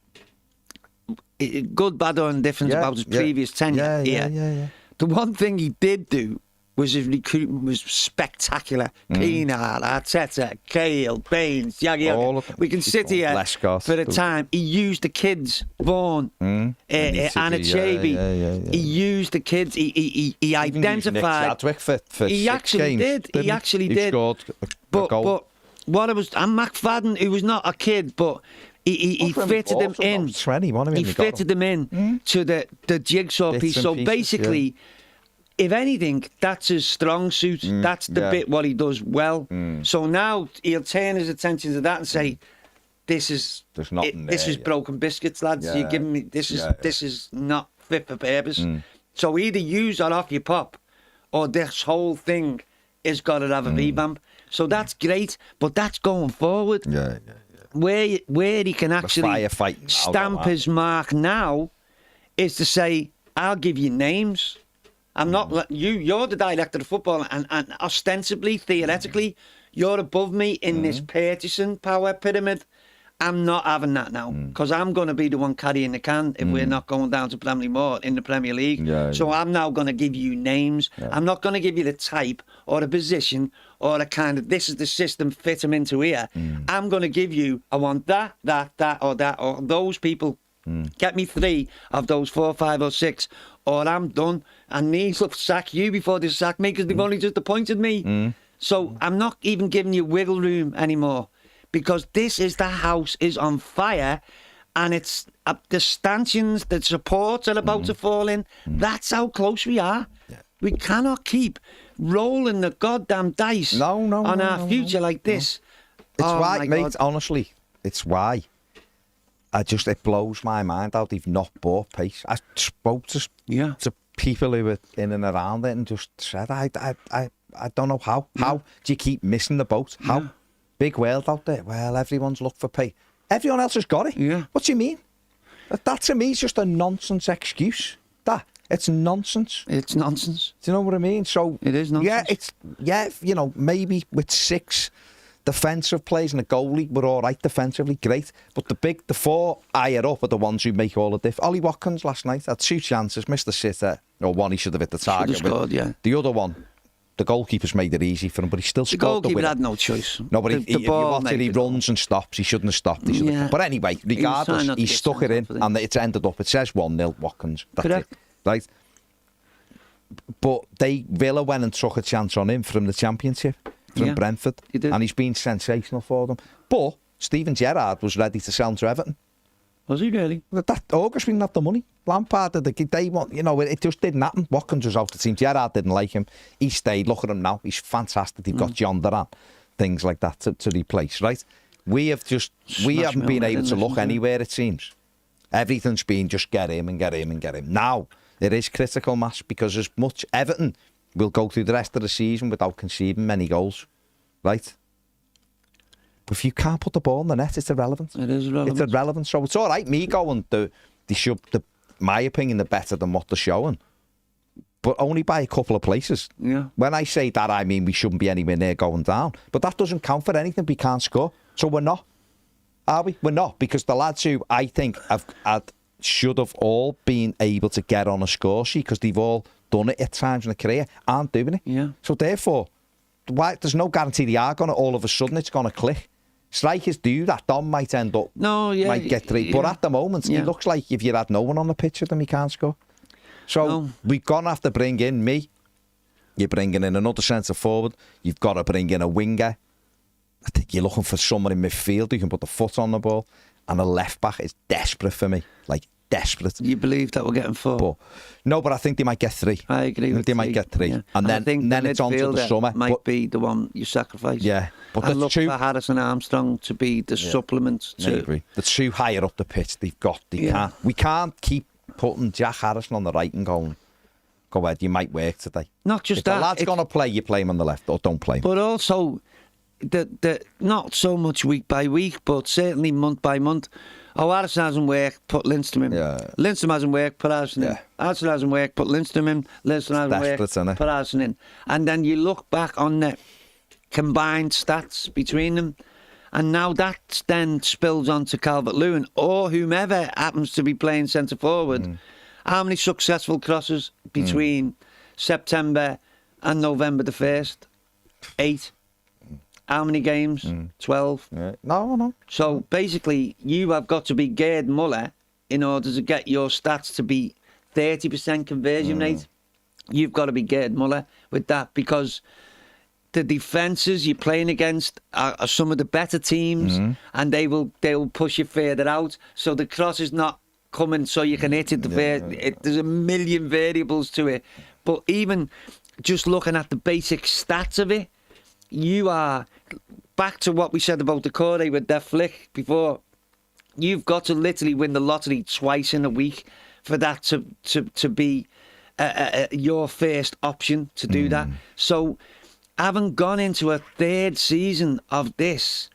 good, bad, or indifference about his previous tenure. Yeah. The one thing he did do was his recruitment was spectacular. Pienaar, Arteta, Cahill, Baines, All of them. We can sit here Lescott. for the time. He used the kids, Vaughan, Anachabi. Yeah. He used the kids. He identified. Nick Chadwick for he 6 actually games, did. He actually did. Scored a goal. But what it was, and McPartland, who was not a kid, but he fitted him in. He fitted him in to the jigsaw piece. So basically, if anything, that's his strong suit. That's the bit what he does well. So now he'll turn his attention to that and say, "This is broken biscuits, lads. You're giving me this is not fit for purpose." So either use that off your pop, or this whole thing is got to have a revamp. So that's great, but that's going forward. Yeah. Where he can actually stamp his mark now is to say, I'll give you names. I'm not you're the director of football, and ostensibly, theoretically, you're above me in this purchasing power pyramid. I'm not having that now, because I'm going to be the one carrying the can if we're not going down to Bramley Moore in the Premier League. So I'm now going to give you names. I'm not going to give you the type or a position or a kind of, this is the system, fit them into here. I'm going to give you, I want that, or those people. Get me 3 of those 4, 5 or 6, or I'm done. And these will sack you before they sack me, because they've only just appointed me. So I'm not even giving you wiggle room anymore. Because the house is on fire, and it's the stanchions, the supports are about to fall in. That's how close we are. We cannot keep rolling the goddamn dice on our future like this. It's why, mate, honestly, it's why. It blows my mind how they've not bought pace. I spoke to people who were in and around it and just said, I don't know how. How do you keep missing the boat? How? Yeah. Big world out there. Well, everyone's looked for pay. Everyone else has got it. Yeah. What do you mean? That to me is just a nonsense excuse. It's nonsense. It's nonsense. Do you know what I mean? So it is nonsense. Maybe with 6 defensive players and a goalie, we're all right defensively, great. But the 4 higher up are the ones who make all the difference. Ollie Watkins last night had 2 chances, missed the sitter, or one he should have hit the target. Scored, yeah. The other one, the goalkeeper's made it easy for him, but he still scored. The goalkeeper had no choice. No, but if you watch it, he runs and stops. He shouldn't have stopped. But anyway, regardless, he stuck it in, and it's ended up. It says 1-0 Watkins. That's correct. It, right? But Villa went and took a chance on him from the Championship, from Brentford, and he's been sensational for them. But Steven Gerrard was ready to sell him to Everton. Was he really? That August we didn't have the money. Lampard, they want, it just didn't happen. Watkins was out the team. Gerrard didn't like him. He stayed. Look at him now. He's fantastic. They've got John Duran, things like that to replace. Right? We haven't been able to look anywhere. It seems everything's been just get him and get him and get him. Now it is critical mass, because as much Everton will go through the rest of the season without conceding many goals, right? If you can't put the ball in the net, it's irrelevant. It is irrelevant. It's irrelevant. So it's all right, me going, my opinion, they're better than what they're showing. But only by a couple of places. Yeah. When I say that, I mean we shouldn't be anywhere near going down. But that doesn't count for anything. We can't score. So we're not. Are we? We're not. Because the lads who I think should have all been able to get on a score sheet, because they've all done it at times in their career aren't doing it. Yeah. So therefore, there's no guarantee they are going to, all of a sudden it's going to click. Strikers do that. Dom might end up, might get 3. But at the moment, it looks like if you had no one on the pitch with them, he can't score. So we're going to have to bring in me. You're bringing in another centre forward. You've got to bring in a winger. I think you're looking for someone in midfield who can put the foot on the ball. And a left back is desperate for me. Like, desperate. You believe that we're getting 4? But I think they might get 3. I agree with they might get 3. Yeah. And then it's on to the summer. Might be the one you sacrifice. Yeah. But I look for Harrison Armstrong to be the supplement to... I agree. The 2 higher up the pitch they've got. We can't keep putting Jack Harrison on the right and going, go ahead, you might work today. Not just if that. the lad's going to play, you play him on the left or don't play him. But also, the not so much week by week, but certainly month by month. Oh, Harrison hasn't worked, put Lindstrom in. Yeah. Lindstrom hasn't worked, put Harrison in. Harrison hasn't worked, put Lindstrom in. Lindstrom hasn't worked, put Harrison in. And then you look back on the combined stats between them, and now that then spills onto Calvert-Lewin or whomever happens to be playing centre forward. How many successful crosses between September and November the 1st? 8. How many games? 12. Yeah. No. So basically, you have got to be Gerd Muller in order to get your stats to be 30% conversion rate. You've got to be Gerd Muller with that, because the defences you're playing against are some of the better teams, and they will push you further out. So the cross is not coming so you can hit it. There's a million variables to it. But even just looking at the basic stats of it, you are back to what we said about the Corey with their flick before. You've got to literally win the lottery twice in a week for that to be your first option to do that. So having gone into a 3rd season of this,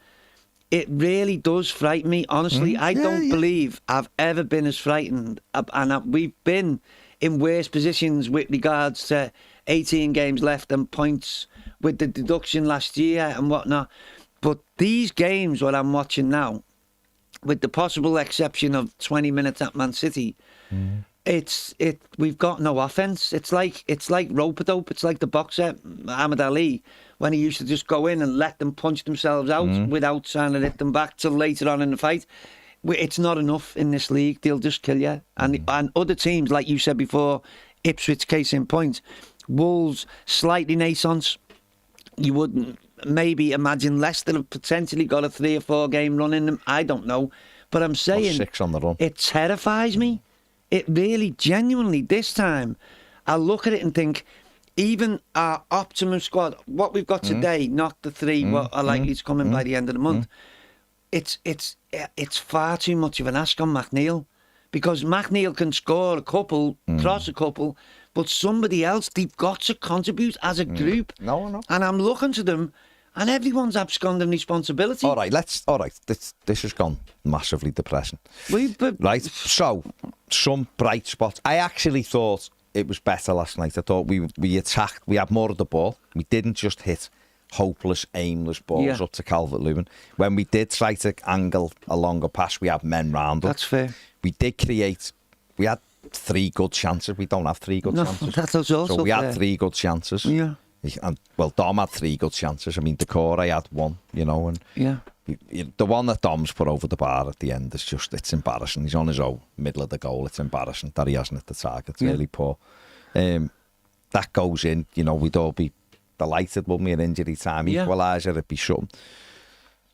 it really does frighten me, honestly. I don't believe I've ever been as frightened. And we've been in worse positions with regards to 18 games left and points with the deduction last year and whatnot. But these games, what I'm watching now, with the possible exception of 20 minutes at Man City, we've got no offence. It's like rope-a-dope. It's like the boxer Muhammad Ali, when he used to just go in and let them punch themselves out without trying to hit them back till later on in the fight. It's not enough in this league. They'll just kill you. And other teams, like you said before, Ipswich, case in point, Wolves, slightly naissance. You wouldn't maybe imagine Leicester have potentially got a 3 or 4 game run in them. I don't know. But I'm saying 6 on the run. It terrifies me. It really, genuinely, this time, I look at it and think, even our optimum squad, what we've got today, not the 3 what are likely to come in by the end of the month, it's far too much of an ask on McNeil, because McNeil can score a couple, cross a couple, but somebody else, they've got to contribute as a group. No. And I'm looking to them, and everyone's absconding responsibility. All right. This has gone massively depressing. Right. So, some bright spots. I actually thought it was better last night. I thought we attacked. We had more of the ball. We didn't just hit hopeless, aimless balls up to Calvert-Lewin. When we did try to angle a longer pass, we had men round us. That's fair. We did create. We had 3 good chances. We don't have 3 good chances. That's also so we had 3 good chances. Yeah. And Dom had 3 good chances. I mean, Decore had 1, and the one that Dom's put over the bar at the end is just, it's embarrassing. He's on his own, middle of the goal. It's embarrassing that he hasn't hit the target. It's really poor. That goes in, we'd all be delighted, wouldn't we, an injury time equaliser, it'd be something.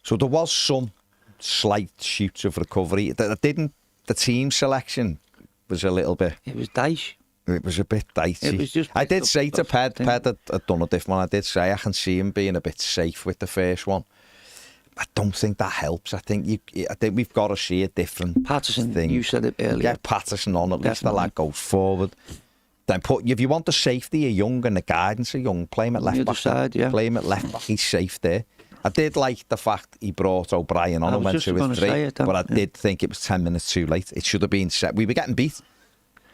So there was some slight shoots of recovery. The team selection was a little bit... It was dice. It was a bit dicey. It was just I did say to Ped had done a different one. I did say I can see him being a bit safe with the first one. I don't think that helps. I think we've got to see a different Patterson thing. You said it earlier. Get Patterson on, at least the lad goes forward. Then if you want the safety of Young and the guidance of Young, play him at left back. Play him at left back. He's safe there. I did like the fact he brought O'Brien on and went to with 3, but I did think it was 10 minutes too late. It should have been set. We were getting beat.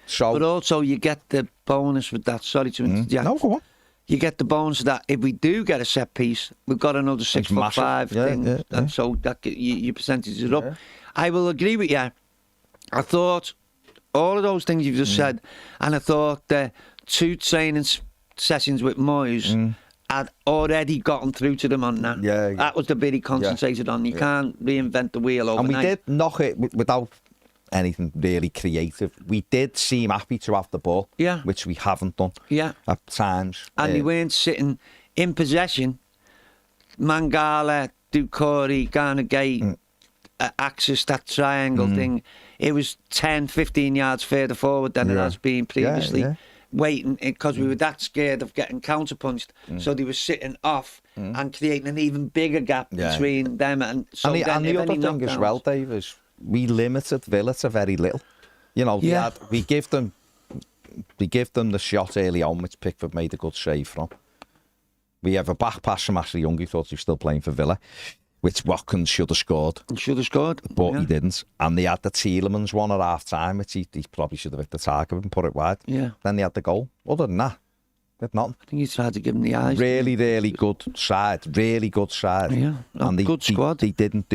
So, but also you get the bonus with that. Sorry to interject. No, go on. You get the bonus that if we do get a set piece, we've got another 6'5" thing, and so that your percentage is up. Yeah. I will agree with you. I thought all of those things you've just said, and I thought the 2 training sessions with Moyes had already gotten through to them on that. Yeah. That was the bit he concentrated on. You can't reinvent the wheel overnight. And we did knock it without anything really creative. We did seem happy to have the ball, which we haven't done at times. And they weren't sitting in possession. Mangala, Ducory, Garnegay, access that triangle thing. It was 10, 15 yards further forward than it has been previously. Waiting, because we were that scared of getting counterpunched. So they were sitting off and creating an even bigger gap between them. And so the other thing as well, Dave, is we limited Villa to very little. You know, we give them the shot early on, which Pickford made a good save from. We have a back pass from Ashley Young, who thought he was still playing for Villa, which Watkins should have scored. But he didn't. And they had the Tielemans one at half-time, which he probably should have hit the target and put it wide. Yeah. Then they had the goal. Other than that, they had nothing. I think he tried to give him the eyes. Really good side. Really good side. Yeah, and good squad. They didn't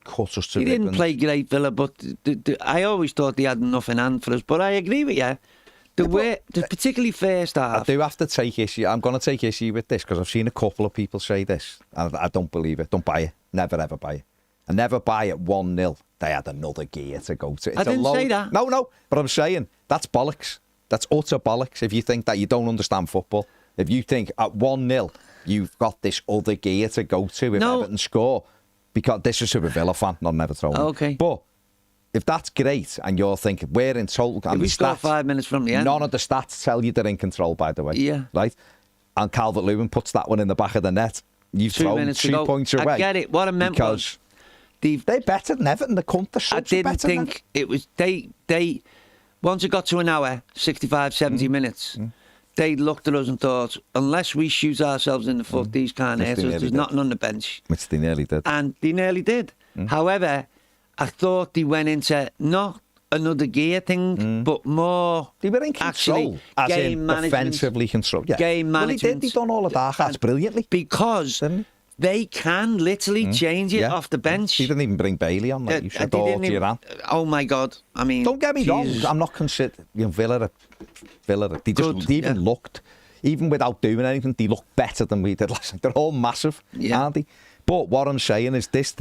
cut us to He didn't play great, Villa, but I always thought they had enough in hand for us. But I agree with you. Particularly first half. I do have to take issue. I'm going to take issue with this because I've seen a couple of people say this, and I don't believe it. Don't buy it. Never ever buy it. And never buy it 1-0. They had another gear to go to. I didn't say that. No. But I'm saying that's bollocks. That's utter bollocks. If you think that you don't understand football, if you think at 1-0 you've got this other gear to go to if Everton score, because this is a Villa fan, not an Everton. Okay. But if that's great and you're thinking, we're in total... And we score 5 minutes from the end. None of the stats tell you they're in control, by the way. Yeah. Right? And Calvert-Lewin puts that one in the back of the net. You've thrown 2 points away. I get it. What I meant was... They're better than Everton. I didn't think it was... They once it got to an hour, 65, 70 minutes, they looked at us and thought, unless we shoot ourselves in the foot, these can't hurt us. There's nothing on the bench. Which they nearly did. And they nearly did. However... I thought they went into not another gear thing, but more. They were in control, as in defensively control. Yeah. Game management. They've done all of that. That's brilliantly. Because they can literally change it off the bench. He didn't even bring Bailey on. Like you should Oh my God! I mean, don't get me wrong. I'm not considering Villa. They just even looked, even without doing anything, they looked better than we did last night. They're all massive, aren't they? But what I'm saying is this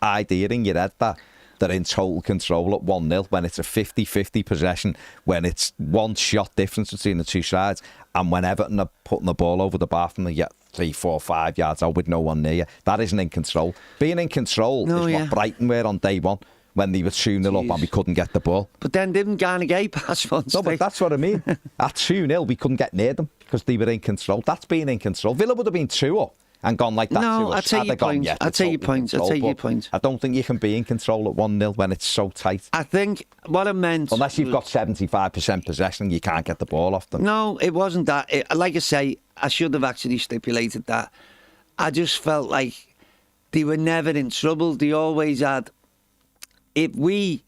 idea in your head that they're in total control at 1-0 when it's a 50-50 possession, when it's one shot difference between the two sides, and when Everton are putting the ball over the bar from they get 3, 4, 5 yards out with no one near you. That isn't in control. Being in control is what Brighton were on day one when they were 2-0 up and we couldn't get the ball. But then didn't Garnegay pass once? No, but that's what I mean. At 2-0 we couldn't get near them because they were in control. That's being in control. Villa would have been 2 up. And gone like that no, to us. I'll take your point. I don't think you can be in control at 1-0 when it's so tight. I think what I meant... Unless you've got 75% possession, you can't get the ball off them. No, it wasn't that. Like I say, I should have actually stipulated that. I just felt like they were never in trouble. They always had... If we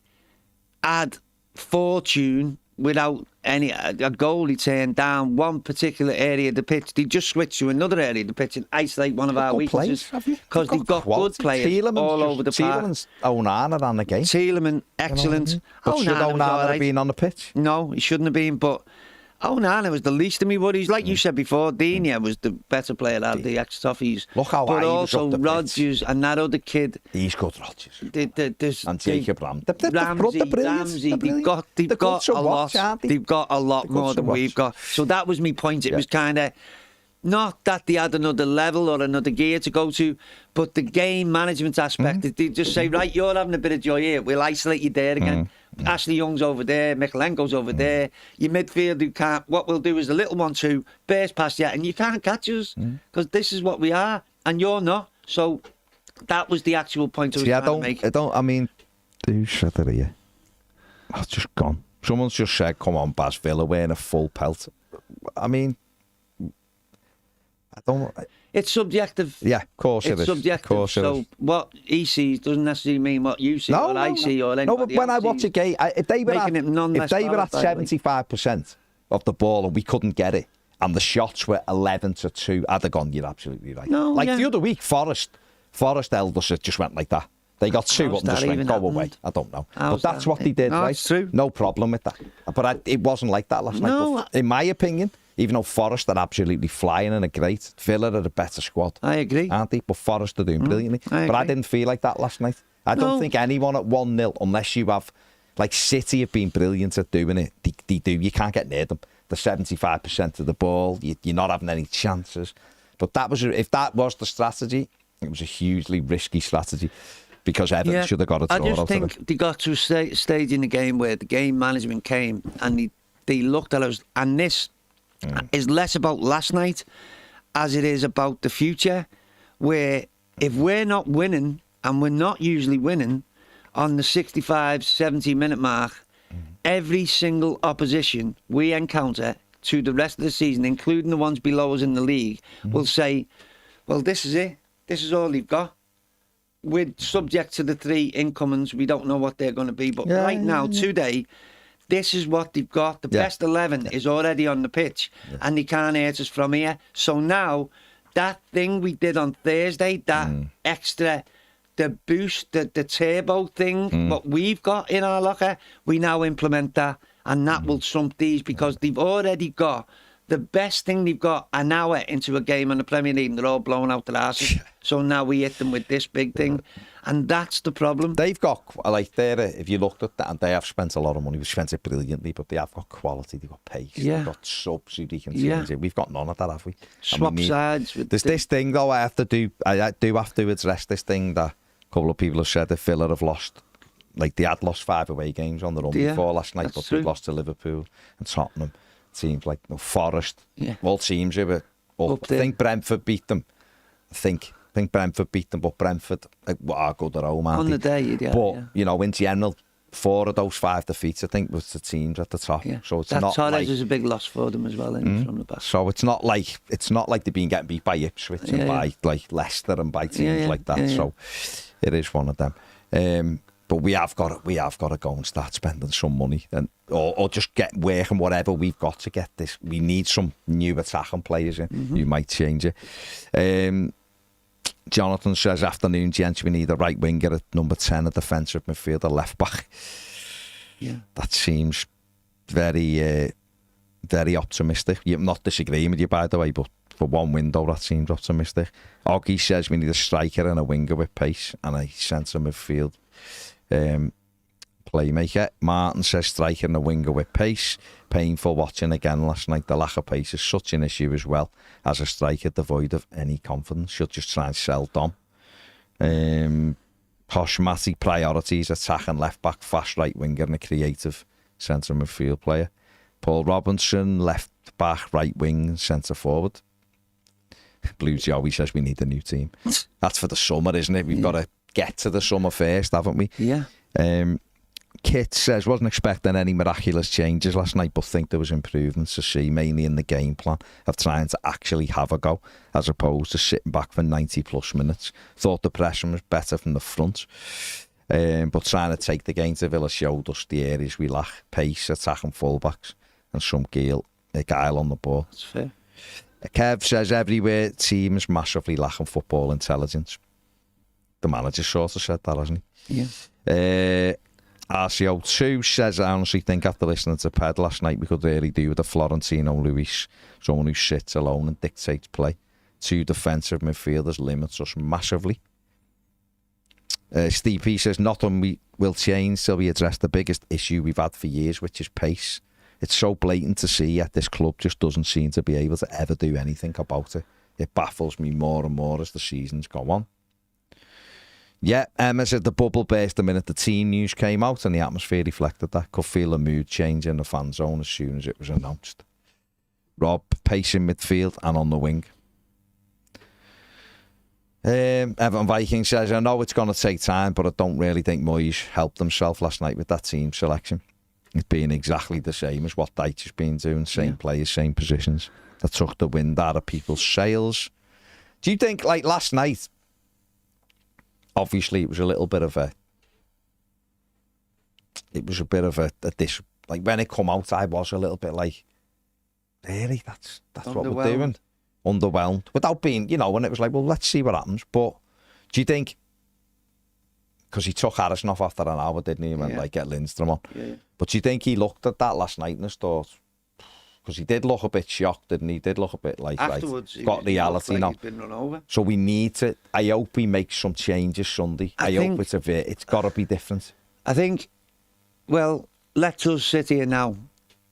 had fortune... without a goal he turned down one particular area of the pitch, they just switch to another area of the pitch and isolate one of our weaknesses because they've got good players all over the park. Tielemans, Onana ran the game. Tielemans, excellent. But should Onana have been on the pitch? No, he shouldn't have been, but Onana was the least of me worries. Like you said before, Dina was the better player out of the ex-Toffees. Look how high he was up the pitch. But also Rodgers and that other kid. He's good, Rodgers. And Jacob Ramsey. They've got a lot. They've got a lot more than we've got. So that was my point. It was kind of not that they had another level or another gear to go to, but the game management aspect. They just say, right, you're having a bit of joy here. We'll isolate you there again. Ashley Young's over there, Mikalenko's over there. Your midfield who can't. What we'll do is a little 1-2 burst past you, and you can't catch us because this is what we are, and you're not. So that was the actual point I was trying to make. I mean, who said it here? I've just gone. Someone's just said, "Come on, Baz Villa wearing a full pelt." I mean, I don't. It's subjective. Yeah, of course it is. It's subjective. Of course it so is. What he sees doesn't necessarily mean what you see or I see or anybody No, but when I watch a game, if they were at 75% of the ball and we couldn't get it, and the shots were 11-2, I'd have gone, you're absolutely right. No, the other week, Forest held us, it just went like that. They got 2 up and just went, go away. I don't know. But that's what they did, right? It's true. No problem with that. But it wasn't like that last night. But in my opinion, even though Forest are absolutely flying and are great, Villa are a better squad. I agree. Aren't they? But Forest are doing brilliantly. But I didn't feel like that last night. I don't think anyone at 1-0, unless you have... Like City have been brilliant at doing it. They do. You can't get near them. They're 75% of the ball. You're not having any chances. But if that was the strategy, it was a hugely risky strategy. Because Everton should have got a draw. I just think they got to a stage in the game where the game management came and they looked at us. And this is less about last night as it is about the future. Where if we're not winning, and we're not usually winning, on the 65, 70-minute mark, every single opposition we encounter to the rest of the season, including the ones below us in the league, will say, well, this is it. This is all they've got. We're subject to the 3 incomings. We don't know what they're going to be. But right now, today, this is what they've got. The best 11 is already on the pitch, and they can't hurt us from here. So now, that thing we did on Thursday, that extra, the boost, the turbo thing, what we've got in our locker, we now implement that, and that will trump these because they've already got the best thing they've got an hour into a game in the Premier League and they're all blown out their asses. So now we hit them with this big thing. And that's the problem. They've got, like, if you looked at that, and they have spent a lot of money, we've spent it brilliantly, but they have got quality, they've got pace, they've got subs who they can change it. We've got none of that, have we? Swap sides. There's this thing, though, I do have to address this thing that a couple of people have said that Villa have lost. Like, they had lost 5 away games on the run before last night, but they lost to Liverpool and Tottenham. Teams like Forest, all teams who were up. I think Brentford beat them. I think Brentford beat them, but Brentford are good at home, aren't they? On the day, But, you know, in general, 4 of those 5 defeats, I think, was the teams at the top. So it's not Torres like... was a big loss for them as well from the back. So it's not like they've been getting beat by Ipswich and by like Leicester and by teams like that. So it is one of them. But we have got to go and start spending some money, and or just get working whatever we've got to get this. We need some new attacking players in. You might change it. Jonathan says, afternoon, gents, we need a right winger at number 10, a defensive midfielder, left back. Yeah, that seems very, very optimistic. I'm not disagreeing with you, by the way, but for one window, that seems optimistic. Oggy says we need a striker and a winger with pace and a centre midfield playmaker. Martin says striker and a winger with pace. Painful watching again last night. The lack of pace is such an issue as well as a striker devoid of any confidence. Should just try and sell Dom. Posh Matty, priorities, attack and left back, fast right winger and a creative centre midfield player. Paul Robinson, left back, right wing, centre forward. Blue Joey says we need a new team. That's for the summer, isn't it? We've got to get to the summer first, haven't we? Yeah. Kit says, wasn't expecting any miraculous changes last night, but think there was improvements to see, mainly in the game plan of trying to actually have a go, as opposed to sitting back for 90 plus minutes. Thought the pressure was better from the front. But trying to take the game to Villa showed us the areas we lack: pace, attacking fullbacks, and some guile on the ball. That's fair. Kev says, everywhere teams massively lacking football intelligence. The manager sort of said that, hasn't he? Yeah. RCO2 says, I honestly think after listening to Ped last night, we could really do with a Florentino Luis, someone who sits alone and dictates play. 2 defensive midfielders limits us massively. Steve P says, nothing will change till we address the biggest issue we've had for years, which is pace. It's so blatant to see, yet this club just doesn't seem to be able to ever do anything about it. It baffles me more and more as the seasons go on. Yeah, Emma said the bubble burst the minute the team news came out and the atmosphere reflected that. Could feel a mood change in the fan zone as soon as it was announced. Rob, pace in midfield and on the wing. Everton Viking says, I know it's going to take time, but I don't really think Moyes helped himself last night with that team selection. It being exactly the same as what Dyche has been doing, same players, same positions. That took the wind out of people's sails. Do you think, like last night, obviously it was a little bit of a... It was a bit of a like when it come out, I was a little bit like, really? That's what we're doing? Underwhelmed. Without being, and it was like, well, let's see what happens. But do you think because he took Harrison off after an hour, didn't he? And went, like, get Lindstrom on. Yeah. But do you think he looked at that last night and thought, because he did look a bit shocked, didn't he? He did look a bit like, afterwards, right, got reality now. He's been run over. So we need to, I hope he makes some changes Sunday. I hope it's got to be different. I think, well, let's us sit here now.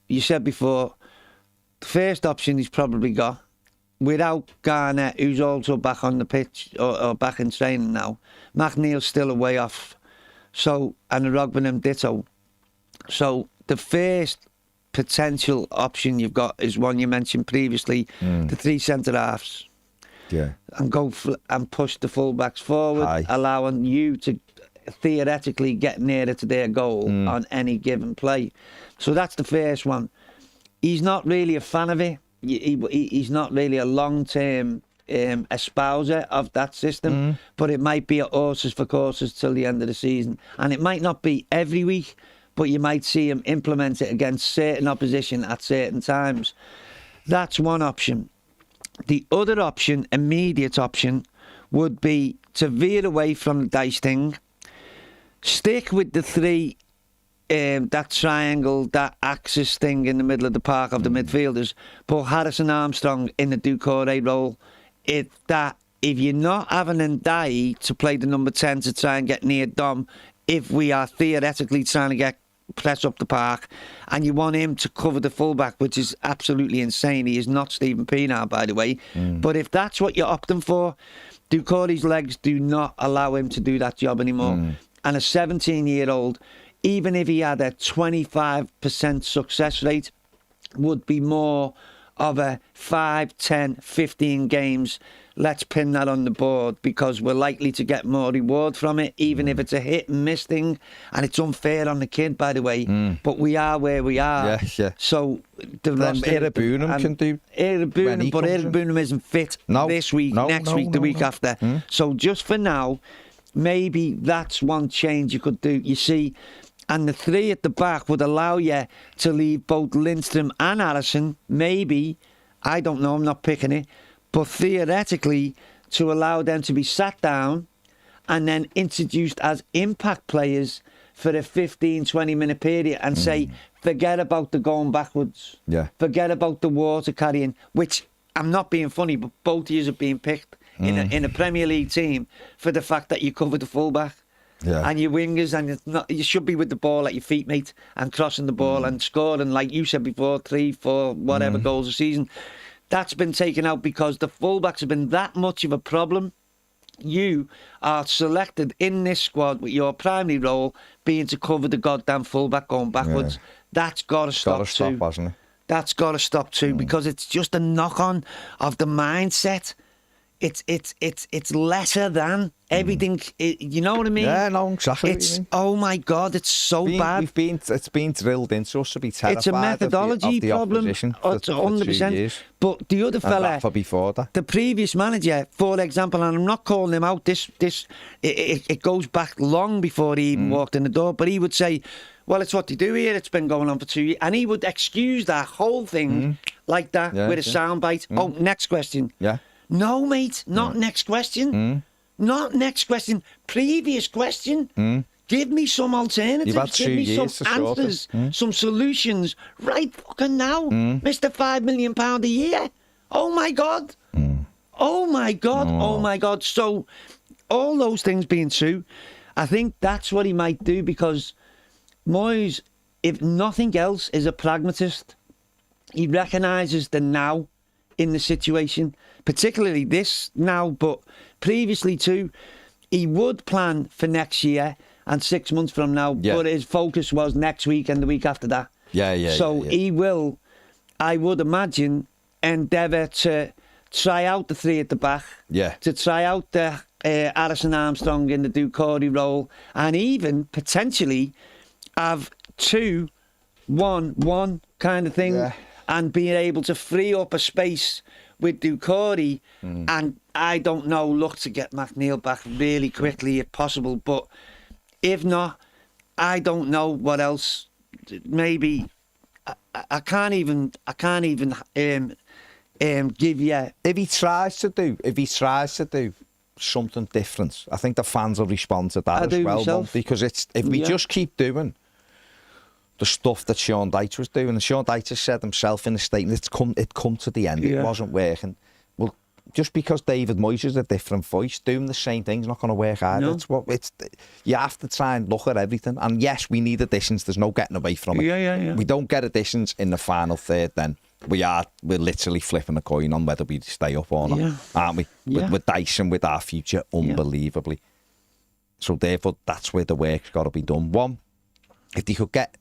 You said before, the first option he's probably got, without Garner, who's also back on the pitch or back in training now, McNeil's still a way off. So, and the Rogbenham ditto. So the first potential option you've got is one you mentioned previously, the 3 centre halves. Yeah. And go and push the fullbacks forward, allowing you to theoretically get nearer to their goal on any given play. So that's the first one. He's not really a fan of it. He's not really a long-term espouser of that system, but it might be a horses for courses till the end of the season. And it might not be every week, but you might see him implement it against certain opposition at certain times. That's one option. The other option, immediate option, would be to veer away from the dice thing, stick with the 3, that triangle, that axis thing in the middle of the park of the midfielders, but Harrison Armstrong in the Doucouré role. If you're not having Ndiaye to play the number 10 to try and get near Dom, if we are theoretically trying to press up the park, and you want him to cover the fullback, which is absolutely insane. He is not Stephen Pienaar, by the way. But if that's what you're opting for, Doucouré's legs do not allow him to do that job anymore. And a 17-year-old, even if he had a 25% success rate, would be more of a 5, 10, 15 games. Let's pin that on the board because we're likely to get more reward from it, even if it's a hit and miss thing. And it's unfair on the kid, by the way. But we are where we are. Yeah. So the Erabunum can do. But Erabunum isn't fit this week, next week, the week after. So just for now, maybe that's one change you could do. You see, and the 3 at the back would allow you to leave both Lindstrom and Harrison, maybe, I don't know, I'm not picking it, but theoretically to allow them to be sat down and then introduced as impact players for a 15, 20-minute period and say, forget about the going backwards. Yeah. Forget about the water carrying, which I'm not being funny, but both of you are being picked in a Premier League team for the fact that you cover the fullback. Yeah. And your wingers, and you should be with the ball at your feet, mate, and crossing the ball and scoring, like you said before, 3, 4, whatever goals a season. That's been taken out because the fullbacks have been that much of a problem. You are selected in this squad with your primary role being to cover the goddamn fullback going backwards. Yeah. That's got to stop too. Hasn't it? That's got to stop too because it's just a knock-on of the mindset. It's lesser than everything. You know what I mean? Yeah, no, exactly. Oh my God, it's so bad. It's been drilled into us to be terrified. It's a methodology of the problem. Opposition it's 100%. But the other fella, for before that, the previous manager, for example, and I'm not calling him out. It goes back long before he even walked in the door. But he would say, "Well, it's what they do here. It's been going on for 2 years," and he would excuse that whole thing like that with a soundbite. Oh, next question. Yeah. No, mate, not next question. Not next question. Previous question. Give me some alternatives. You've had 2 Give me years some to answers, some solutions. Right fucking now. Mr. £5 million a year. Oh my God. Oh my God. Oh my God. So, all those things being true, I think that's what he might do because Moyes, if nothing else, is a pragmatist. He recognises the now in the situation, particularly this now, but previously too, he would plan for next year and 6 months from now, but his focus was next week and the week after that. So he will, I would imagine, endeavour to try out the 3 at the back, to try out the Harrison Armstrong in the Doucouré role, and even potentially have 2-1-1 kind of thing. And being able to free up a space with Doucouré and, I don't know, look to get McNeil back really quickly if possible. But if not, I don't know what else. Maybe I can't even give you. If he tries to do something different. I think the fans will respond to that as well, myself. because if we just keep doing the stuff that Sean Dyche was doing, and Sean Dyche has said himself in a statement, it come to the end, it wasn't working. Well, just because David Moyes is a different voice, doing the same thing's not going to work either. No. You have to try and look at everything. And yes, we need additions. There's no getting away from it. Yeah. We don't get additions in the final third, then we're literally flipping a coin on whether we stay up or not, aren't we? With Dyson, with our future, unbelievably. So therefore, that's where the work's got to be done. One, if they could get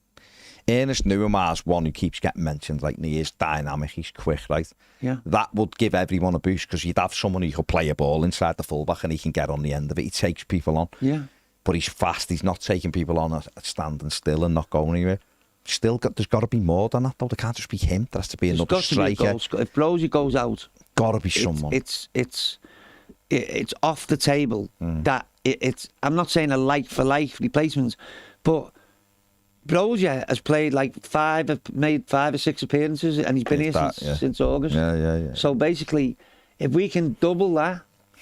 Ernest Nuamar's one who keeps getting mentioned, like he is dynamic, he's quick, right? Yeah. That would give everyone a boost, because you'd have someone who could play a ball inside the fullback and he can get on the end of it. He takes people on. Yeah. But he's fast. He's not taking people on at standing still and not going anywhere. There's got to be more than that, though. There can't just be him. There has to be another striker. If Brosey goes out, got to be someone. It's off the table. That I'm not saying a like for like replacement, but Brosey has played made 5 or 6 appearances, and he's been here since August. Yeah. So basically, if we can double that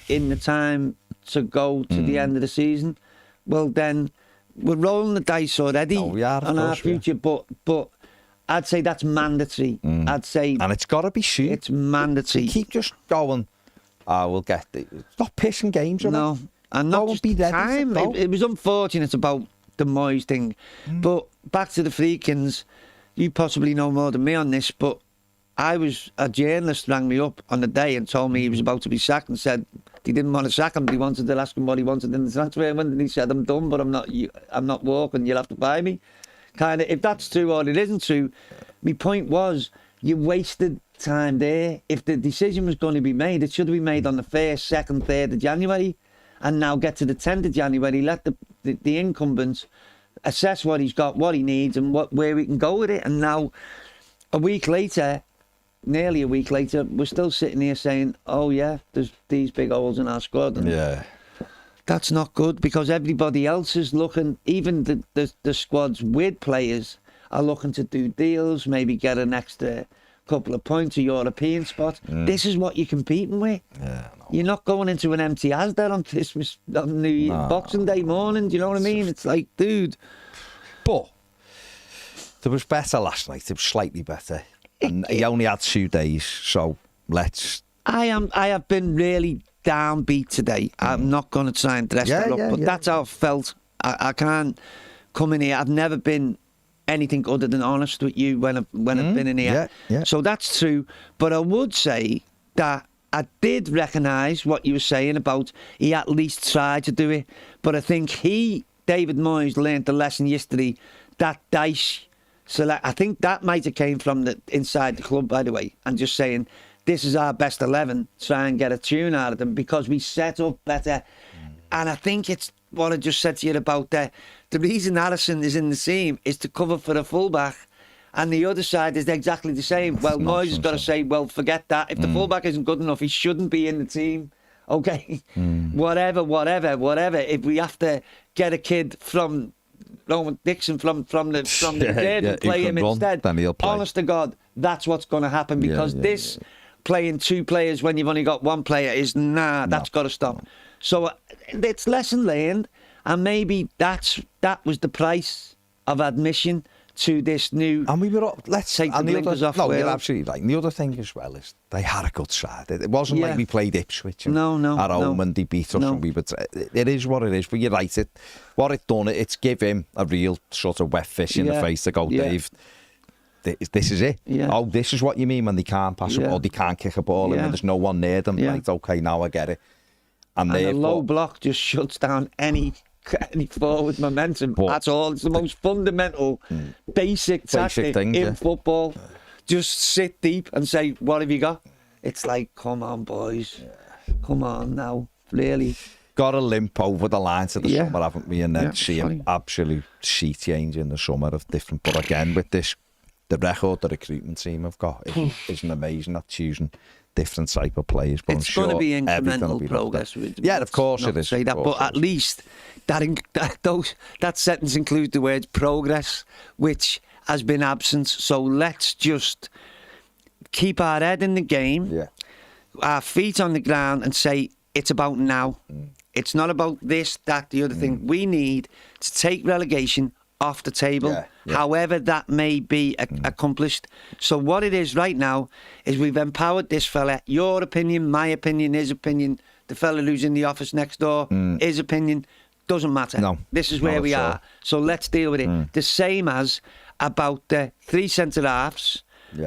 in the time to go to the end of the season, well then we're rolling the dice already on our future. But I'd say that's mandatory. I'd say, and it's got to be soon. It's mandatory. Keep just going. We'll get it. Stop pissing games around. No, and not just time. It was unfortunate about the Moyes thing, but back to the Friedkins. You possibly know more than me on this, but a journalist rang me up on the day and told me he was about to be sacked, and said he didn't want to sack him. He wanted to ask him what he wanted in the transfer window, and he said, "I'm done, but I'm not walking. You'll have to buy me." Kind of. If that's true or it isn't true, my point was you wasted time there. If the decision was going to be made, it should have been made on the 1st, 2nd, 3rd of January, and now get to the 10th of January. Let the incumbent assess what he's got, what he needs, and where we can go with it. And now, nearly a week later, we're still sitting here saying, "Oh yeah, there's these big holes in our squad." And that's not good, because everybody else is looking. Even the squads with players are looking to do deals, maybe get an extra couple of points, a European spot. This is what you're competing with. You're not going into an empty Asda on Christmas, on New Year, Boxing Day morning. Do you know what I mean? It's like, dude. But there was better last night. It was slightly better. And he only had 2 days, so let's... I have been really downbeat today. I'm not going to try and dress that up, but that's how I felt. I can't come in here. I've never been anything other than honest with you when I've been in here. So that's true. But I would say that I did recognise what you were saying about he at least tried to do it. But I think David Moyes, learned the lesson yesterday that Dyche select. I think that might have came from inside the club, by the way, and just saying, this is our best 11, try and get a tune out of them, because we set up better. And I think it's what I just said to you about the reason Allison is in the team is to cover for a fullback, and the other side is exactly the same. Well, Moyes has got to say, well, forget that. If the fullback isn't good enough, he shouldn't be in the team. Okay, whatever. If we have to get a kid from Rowan Dixon from the dead and play him instead, then he'll play. Honest to God, that's what's going to happen, because playing 2 players when you've only got 1 player is that's got to stop. So it's lesson learned, and maybe that was the price of admission to this new. And we were let's take the blinkers off. No, you're absolutely right. And the other thing as well is they had a good side. It wasn't like we played Ipswich at home and they beat us. And it is what it is. But you're right. What it's done, it's give him a real sort of wet fish in the face to go, Dave. This is it. Oh, this is what you mean when they can't pass it, or they can't kick a ball and there's no one near them. Right, okay, now I get it. And a low block just shuts down any forward momentum. That's all. It's the most fundamental, basic tactic thing, in football. Just sit deep and say, what have you got? It's like, come on, boys. Come on now. Really. Got a limp over the line to the summer, haven't we? And then see an absolute sea change in the summer of different. But again, with this, the record the recruitment team have got isn't amazing at choosing different type of players. But it's going to be incremental progress. Of course it is. Say that, but at least that sentence includes the words progress, which has been absent. So let's just keep our head in the game, our feet on the ground, and say, it's about now. It's not about this, that, the other thing. We need to take relegation off the table, however that may be accomplished. So what it is right now is we've empowered this fella. Your opinion, my opinion, his opinion, the fella who's in the office next door, his opinion, doesn't matter. No, this is where we are. So let's deal with it. The same as about the 3 centre-halves,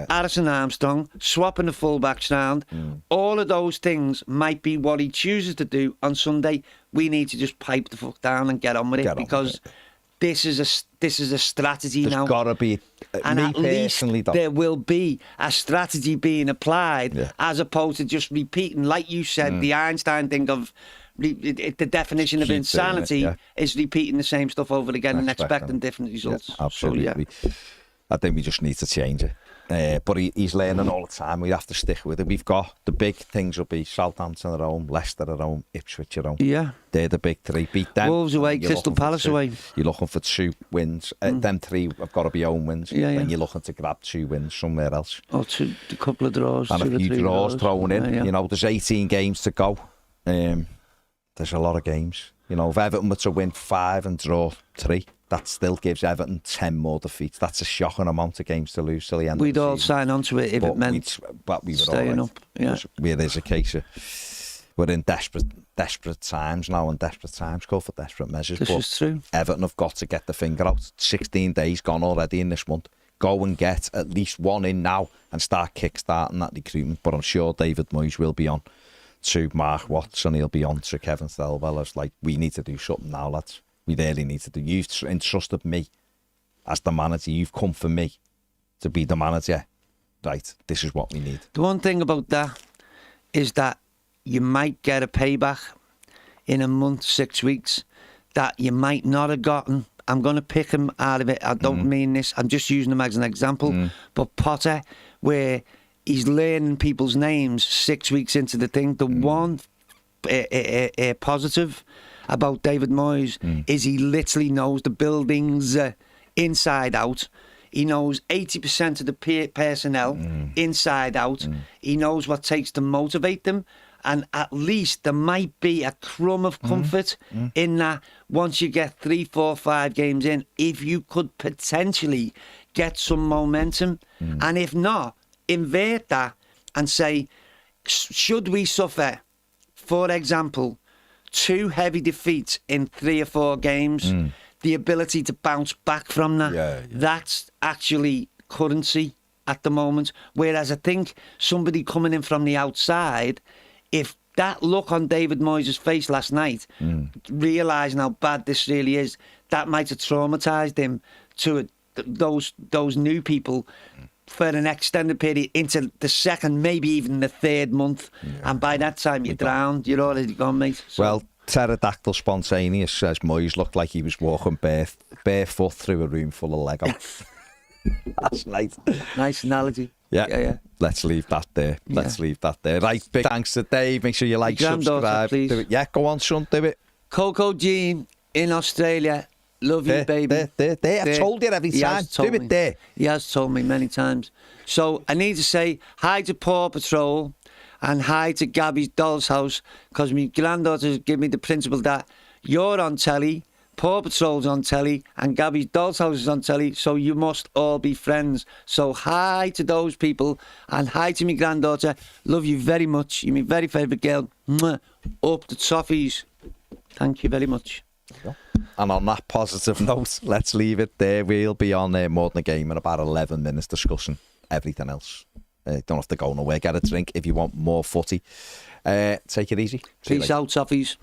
Addison Armstrong, swapping the full-backs round. All of those things might be what he chooses to do on Sunday. We need to just pipe the fuck down and get on with it, because this is a strategy now. There's got to be, and at least there will be a strategy being applied, as opposed to just repeating, like you said, the Einstein thing of the definition of insanity is repeating the same stuff over again and expecting different results. Absolutely. So, I think we just need to change it. But he's learning all the time. We have to stick with it. We've got the big things will be Southampton at home, Leicester at home, Ipswich at home. Yeah. They're the big 3. Beat them. Wolves away, Crystal Palace away. You're looking for 2 wins. Them 3 have got to be home wins. And you're looking to grab 2 wins somewhere else. Or a couple of draws. And a few draws thrown in. You know, there's 18 games to go. There's a lot of games. You know, if Everton were to win 5 and draw 3, that still gives Everton 10 more defeats. That's a shocking amount of games to lose till the end We'd of the all season. sign on to it if it meant we staying up. Yeah. It is a case of we're in desperate times now, and desperate times call for desperate measures. This is true. Everton have got to get the finger out. 16 days gone already in this month. Go and get at least 1 in now and start kick-starting that recruitment. But I'm sure David Moyes will be on to Mark Watson. He'll be on to Kevin Thelwell. It's like, we need to do something now, lads. We really need to do. You've entrusted me as the manager. You've come for me to be the manager. Right, this is what we need. The one thing about that is that you might get a payback in a month, 6 weeks, that you might not have gotten. I'm going to pick him out of it. I don't mean this. I'm just using him as an example. But Potter, where he's learning people's names 6 weeks into the thing, the one positive about David Moyes is he literally knows the buildings inside out. He knows 80% of the personnel inside out. He knows what takes to motivate them. And at least there might be a crumb of comfort in that once you get 3, 4, 5 games in, if you could potentially get some momentum. And if not, invert that and say, should we suffer, for example, 2 heavy defeats in 3 or 4 games, the ability to bounce back from that, that's actually currency at the moment. Whereas I think somebody coming in from the outside, if that look on David Moyes' face last night, realising how bad this really is, that might have traumatised him to those new people for an extended period into the 2nd, maybe even the 3rd month. And by that time you're drowned, you're already gone, mate. So. Well, pterodactyl spontaneous, says Moyes, looked like he was walking barefoot through a room full of Lego. That's nice. Nice analogy. Yeah. Let's leave that there. Leave that there. Right, big thanks to Dave. Make sure you like, subscribe. Please. Do it. Yeah, go on, son, do it. Coco Jean in Australia. Love you, baby. There. I told you every time. Do it there. He has told me many times. So I need to say hi to Paw Patrol and hi to Gabby's Doll's House, because my granddaughter gave me the principle that you're on telly, Paw Patrol's on telly, and Gabby's Doll's House is on telly, so you must all be friends. So hi to those people, and hi to my granddaughter. Love you very much. You're my very favourite girl. Mwah. Up the Toffees. Thank you very much. And on that positive note, let's leave it there. We'll be on More Than a Game in about 11 minutes discussing everything else. Don't have to go nowhere. Get a drink if you want more footy. Take it easy. Peace out, Toffees.